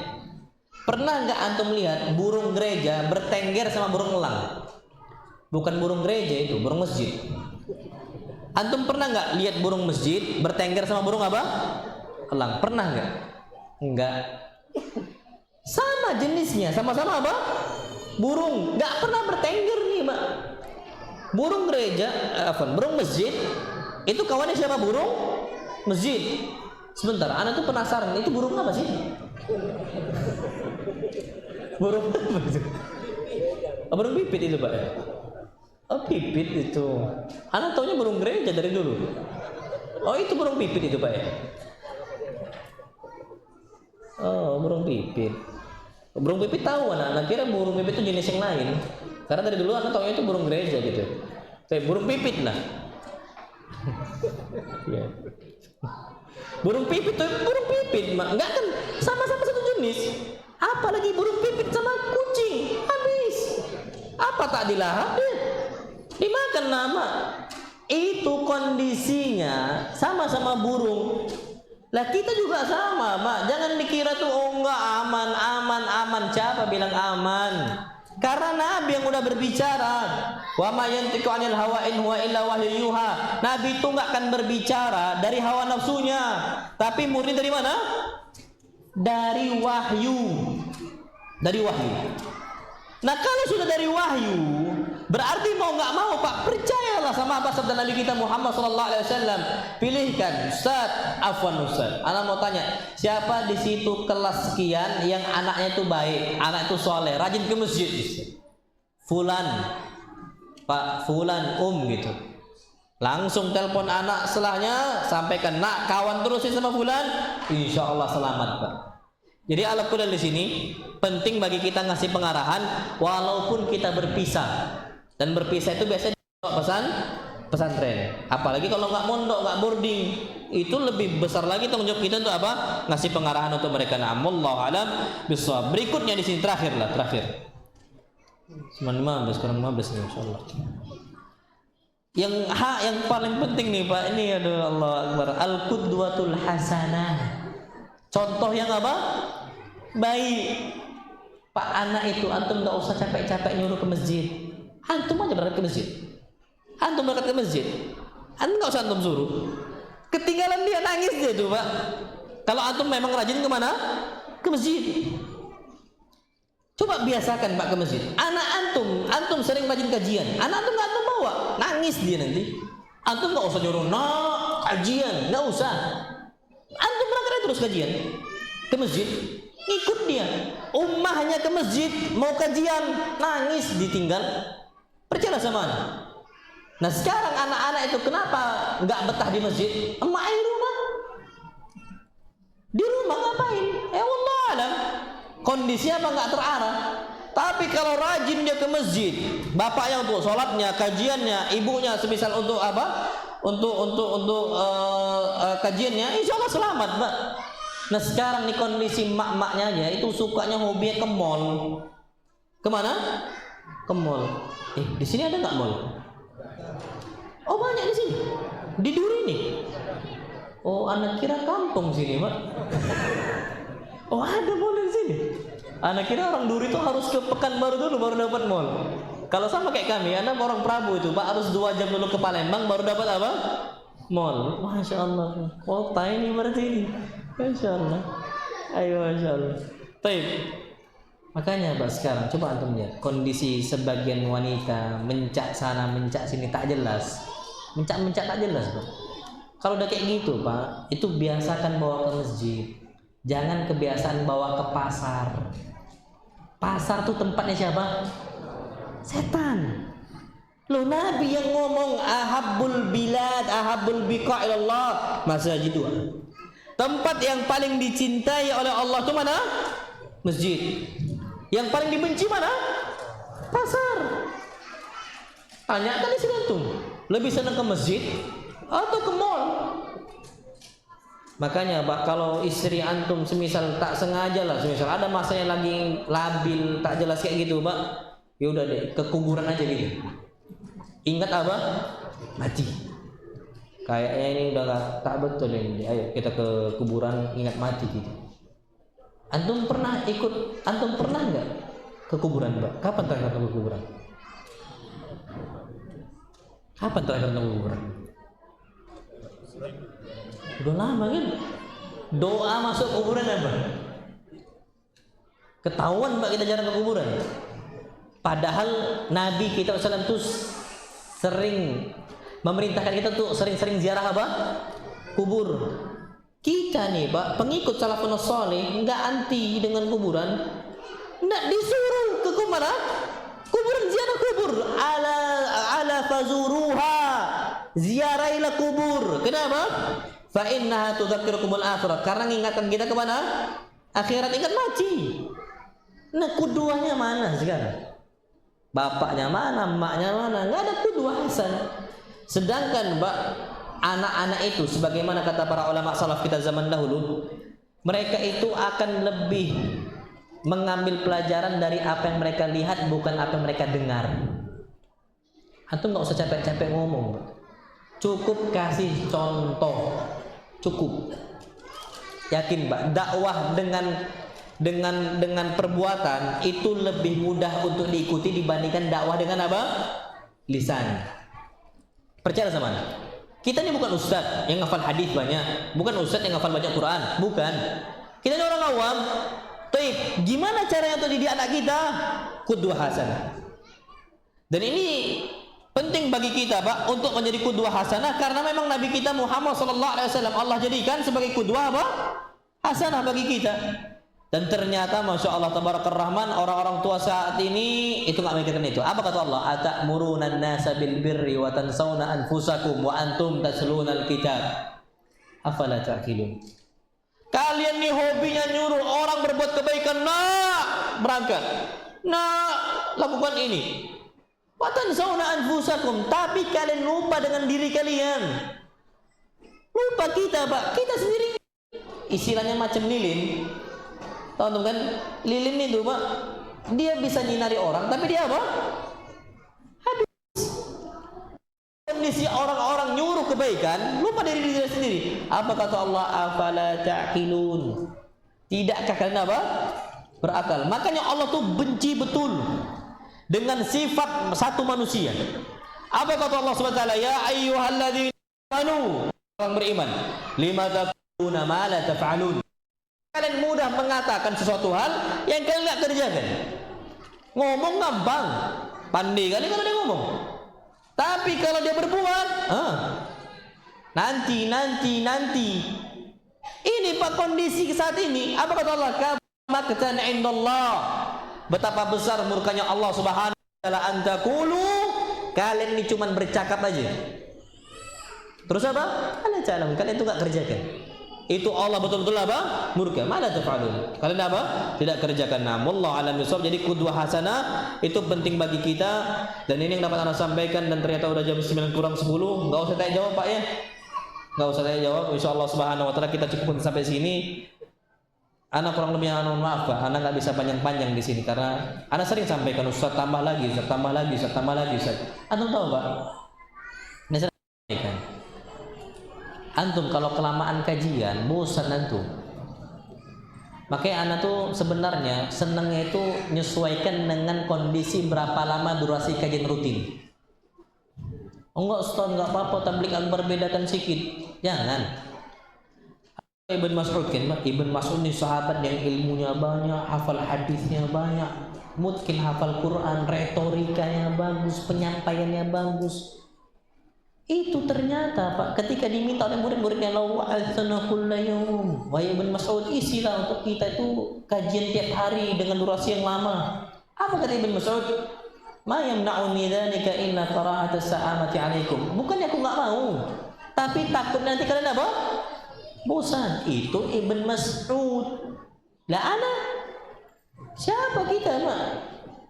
Pernah enggak antum lihat burung gereja bertengger sama burung elang? Bukan burung gereja itu, burung masjid. Antum pernah enggak lihat burung masjid bertengger sama burung apa? Elang. Pernah enggak? Enggak. Sama jenisnya, sama-sama apa? Burung, nggak pernah bertengger nih, Pak. Burung gereja, burung masjid, itu kawannya siapa? Burung masjid. Sebentar, anak tuh penasaran, itu burung apa sih? Burung apa itu? Oh, burung pipit itu, Pak. Oh, pipit itu. Anak taunya burung gereja dari dulu. Oh, itu burung pipit itu, Pak ya? Oh, burung pipit. Burung pipit tahu anak kira burung pipit itu jenis yang lain. Karena dari dulu anak taunya itu burung gereja gitu. Tapi burung pipit lah. Ya. Burung pipit itu burung pipit, Mak. Enggak kan sama-sama satu jenis. Apalagi burung pipit sama kucing, habis. Apa tak dilahap deh? Dimakan nama. Itu kondisinya sama-sama burung. Lah kita juga sama, Pak. Jangan dikira tuh oh enggak aman. Siapa bilang aman? Karena Nabi yang udah berbicara. Wa ma yantiqu 'anil hawa in huwa illa wahyu yuha. Nabi itu enggak akan berbicara dari hawa nafsunya, tapi murni dari mana? Dari wahyu. Dari wahyu. Nah, kalau sudah dari wahyu, berarti mau nggak mau, Pak, percayalah sama apa sabda Nabi kita Muhammad SAW. Pilihkan Ustaz, afwan Ustaz. Anak mau tanya, siapa di situ kelas sekian yang anaknya itu baik, anak itu soleh, rajin ke masjid? Fulan, Pak, Fulan, gitu. Langsung telepon anak setelahnya, sampaikan, nak, kawan terusin sama Fulan, insya Allah selamat, Pak. Jadi ala-kulal di sini penting bagi kita ngasih pengarahan walaupun kita berpisah. Dan berpisah itu biasanya di pesantren. Apalagi kalau nggak mondok, nggak boarding, itu lebih besar lagi tanggung jawab kita untuk apa? Ngasih pengarahan untuk mereka. Wallahu alam bissawab. Berikutnya di sini terakhir. 15 kurang 15 insyaallah. Yang paling penting nih, Pak, ini ada Allah Akbar. Al-qudwatul hasanah. Contoh yang apa? Baik. Pak, anak itu antum gak usah capek-capek nyuruh ke masjid. Antum aja berangkat ke masjid. Antum gak usah antum suruh. Ketinggalan dia nangis dia tuh, Pak. Kalau antum memang rajin kemana? Ke masjid. Coba biasakan, Pak, ke masjid. Anak antum sering rajin kajian. Anak antum gak antum bawa, nangis dia nanti. Antum gak usah nyuruh, nak, kajian, gak usah. Antum berangkat terus kajian ke masjid, ikut dia. Ummahnya ke masjid mau kajian, nangis ditinggal. Percayalah sama anak. Nah, sekarang anak-anak itu kenapa nggak betah di masjid? Emak di rumah. Di rumah ngapain? Wallah alam. Kondisinya apa nggak terarah. Tapi kalau rajin dia ke masjid, bapaknya untuk sholatnya, kajiannya, ibunya semisal untuk apa? Untuk kajiannya, insya Allah selamat, Mbak. Nah sekarang nih kondisi mak-maknya aja itu sukanya hobinya ke mall. Kemana? Ke mall. Di sini ada nggak mall? Oh banyak di sini. Di Duri nih. Oh anak kira kampung sini, Mbak. Oh ada mall di sini. Anak kira orang Duri itu harus ke Pekanbaru dulu baru dapat mall. Kalau sama kayak kami, anak orang Prabu itu Pak harus 2 jam dulu ke Palembang baru dapat apa? Mall. Masya Allah. Kota ini berarti ini. Masya Allah. Ayo Masya Allah. Baik. Makanya Pak sekarang coba antum lihat kondisi sebagian wanita mencak sana mencak sini tak jelas. Mencak tak jelas Pak. Kalau udah kayak gitu Pak, itu biasakan bawa ke masjid. Jangan kebiasaan bawa ke pasar. Pasar tuh tempatnya siapa? Setan. Loh Nabi yang ngomong ahabbul bilad ahabbul biqa ilallah masajidua. Tempat yang paling dicintai oleh Allah itu mana? Masjid. Yang paling dibenci mana? Pasar. Tanyakan di sini tuh. Lebih senang ke masjid atau ke mall? Makanya Pak, kalau istri antum semisal tak sengaja lah, semisal ada masanya lagi labil, tak jelas kayak gitu Pak, ya udah deh, ke kuburan aja gitu. Ingat apa? Mati. Kayaknya ini udah tak betul ini. Ayo kita ke kuburan, ingat mati gitu. Antum pernah nggak ke kuburan Pak? Kapan terakhir ke kuburan? Kapan terakhir ke kuburan? Udah lama kan? Doa masuk kuburan apa? Ketahuan Mbak kita jarang ke kuburan. Padahal Nabi kita SAW tuh sering memerintahkan kita tuh sering-sering ziarah apa? Kubur. Kita nih Pak, pengikut salafun sholih nggak anti dengan kuburan. Nggak disuruh ke kumara? Kuburan ziarah kubur. Ala fazuruha. Ziarailah kubur. Kenapa? Fa innaha tudzakirukumul akhirat. Karena mengingatkan kita ke mana? Akhirat, ingat mati. Nah, kuduanya mana sekarang? Bapaknya mana, emaknya mana? Enggak ada kuduah hasan. Sedangkan Mbak, anak-anak itu sebagaimana kata para ulama salaf kita zaman dahulu, mereka itu akan lebih mengambil pelajaran dari apa yang mereka lihat bukan apa yang mereka dengar. Antum enggak usah capek-capek ngomong. Cukup kasih contoh. Cukup. Yakin Mbak, dakwah dengan perbuatan itu lebih mudah untuk diikuti dibandingkan dakwah dengan apa? Lisan. Percaya sama Anda? Kita ini bukan ustadz yang ngafal hadis banyak, bukan ustadz yang ngafal banyak Quran, bukan. Kita ini orang awam. Taib, gimana caranya untuk didik anak kita? Qudwah hasanah. Dan ini penting bagi kita Pak untuk menjadi qudwah hasanah karena memang Nabi kita Muhammad SAW Allah jadikan sebagai qudwah apa? Hasanah bagi kita. Dan ternyata Masya Allah Tabarakar Rahman, orang-orang tua saat ini itu nggak mikirkan itu. Apa kata Allah? Atamuruna an-nasa bil birri wa tansawna anfusakum wa antum tasluna al-kitab. Afala ta'qilun. Kalian nih hobinya nyuruh orang berbuat kebaikan, berangkat, lakukan ini. Wa tansawna anfusakum, tapi kalian lupa dengan diri kalian. Lupa kita, Pak. Kita sendiri istilahnya macam lilin. Tahu kan? Lilin itu Pak, dia bisa nyinari orang, tapi dia apa? Habis. Kondisi orang-orang nyuruh kebaikan, lupa dari diri sendiri. Apa kata Allah? Afala ta'qilun. Tidakkah kalian apa? Berakal. Makanya Allah tuh benci betul dengan sifat satu manusia. Apa kata Allah Subhanahu wa taala? Ya ayyuhalladzina amanu, orang beriman, lima taquluna ma la taf'alun. Kalian mudah mengatakan sesuatu hal yang kalian nggak kerjakan. Ngomong gampang, pandai kali kalau dia ngomong. Tapi kalau dia berbuat, nanti. Ini Pak kondisi saat ini. Apa kata Allah? Kamaktan indallah. Betapa besar murkanya Allah Subhanahu wa taala antaqulu. Kalian ini cuma bercakap aja. Terus apa? Kalian itu nggak kerjakan. itu Allah betul-betul apa? Murka. Mala taf'alun. Kalian apa? Tidak kerjakan. Nah, wallahu a'lam bishawab. Jadi qudwah hasanah itu penting bagi kita, dan ini yang dapat Anda sampaikan, dan ternyata udah jam 9 kurang 10. Enggak usah tanya jawab, Pak ya. Enggak usah tanya jawab. Insyaallah subhanahu wa taala kita cukupkan sampai sini. Ana kurang lebih maaf, Pak. Ana enggak bisa panjang-panjang di sini karena Ana sering sampaikan, Ustaz tambah lagi, Ustaz tambah lagi, Ustaz tambah lagi, Ustaz. Antum tahu, Pak? Ini saya sampaikan. Antum kalau kelamaan kajian bosan antum. Makanya anak tuh sebenarnya senangnya itu menyesuaikan dengan kondisi berapa lama durasi kajian rutin. Enggak Ustaz, enggak apa-apa tabligh akbar bedakan sedikit. Jangan. Ibn Mas'ud kan, Ibn Mas'ud ini sahabat yang ilmunya banyak, hafal hadisnya banyak, mungkin hafal Quran, retorikanya bagus, penyampaiannya bagus. Itu ternyata Pak, ketika diminta oleh murid-muridnya, lawa'athana kulla yawm, wahai Ibn Mas'ud, isilah untuk kita itu kajian tiap hari dengan durasi yang lama. Apa kata Ibn Mas'ud? Ma yamna'uni dzalika illa qara'ata sa'amati 'alaikum. Bukannya aku enggak mau, tapi takut nanti kalian apa? Bosan. Itu Ibn Mas'ud. Lah ana siapa kita, Pak?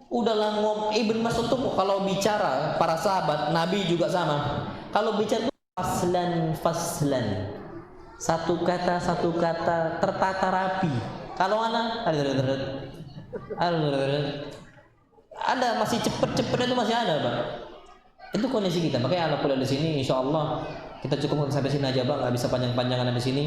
Udahlah Ibn Mas'ud tuh kalau bicara para sahabat, Nabi juga sama. Kalau bicara itu faslan, satu kata tertata rapi. Kalau anak ada masih cepet itu masih ada, Pak. Itu kondisi kita. Makanya anak kuliah di sini, insya Allah kita cukup sampai sini aja, Pak. Nggak bisa panjang-panjangan di sini.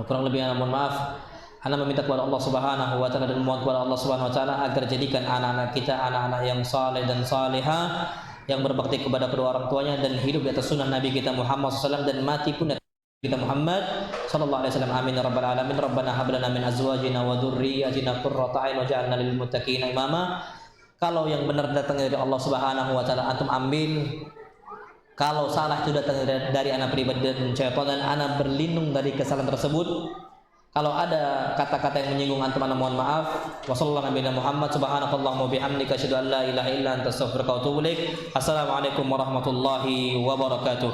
Kurang lebih mohon maaf. Ana meminta kepada Allah Subhanahu wa taala dan mohon kepada Allah Subhanahu wa taala agar jadikan anak-anak kita anak-anak yang saleh dan salihah, yang berbakti kepada kedua orang tuanya dan hidup di atas sunnah Nabi kita Muhammad SAW dan mati pun kita Muhammad sallallahu alaihi wasallam. Amin ya rabbal alamin. Rabbana hab lana min azwajina wa dzurriyyatina qurrata a'yun waj'alna lil muttaqina imama. Kalau yang benar datang dari Allah Subhanahu wa taala antum ambil. Kalau salah itu datang dari anak pribadi dan syaitan, dan anak berlindung dari kesalahan tersebut. Kalau ada kata-kata yang menyinggung antum, ana mohon maaf. Wassallallahu nabiyana Muhammad subhanakallahumma bihamdika asyhadu an la ilaha illa anta astaghfiruka wa atubu ilaik. Assalamualaikum warahmatullahi wabarakatuh.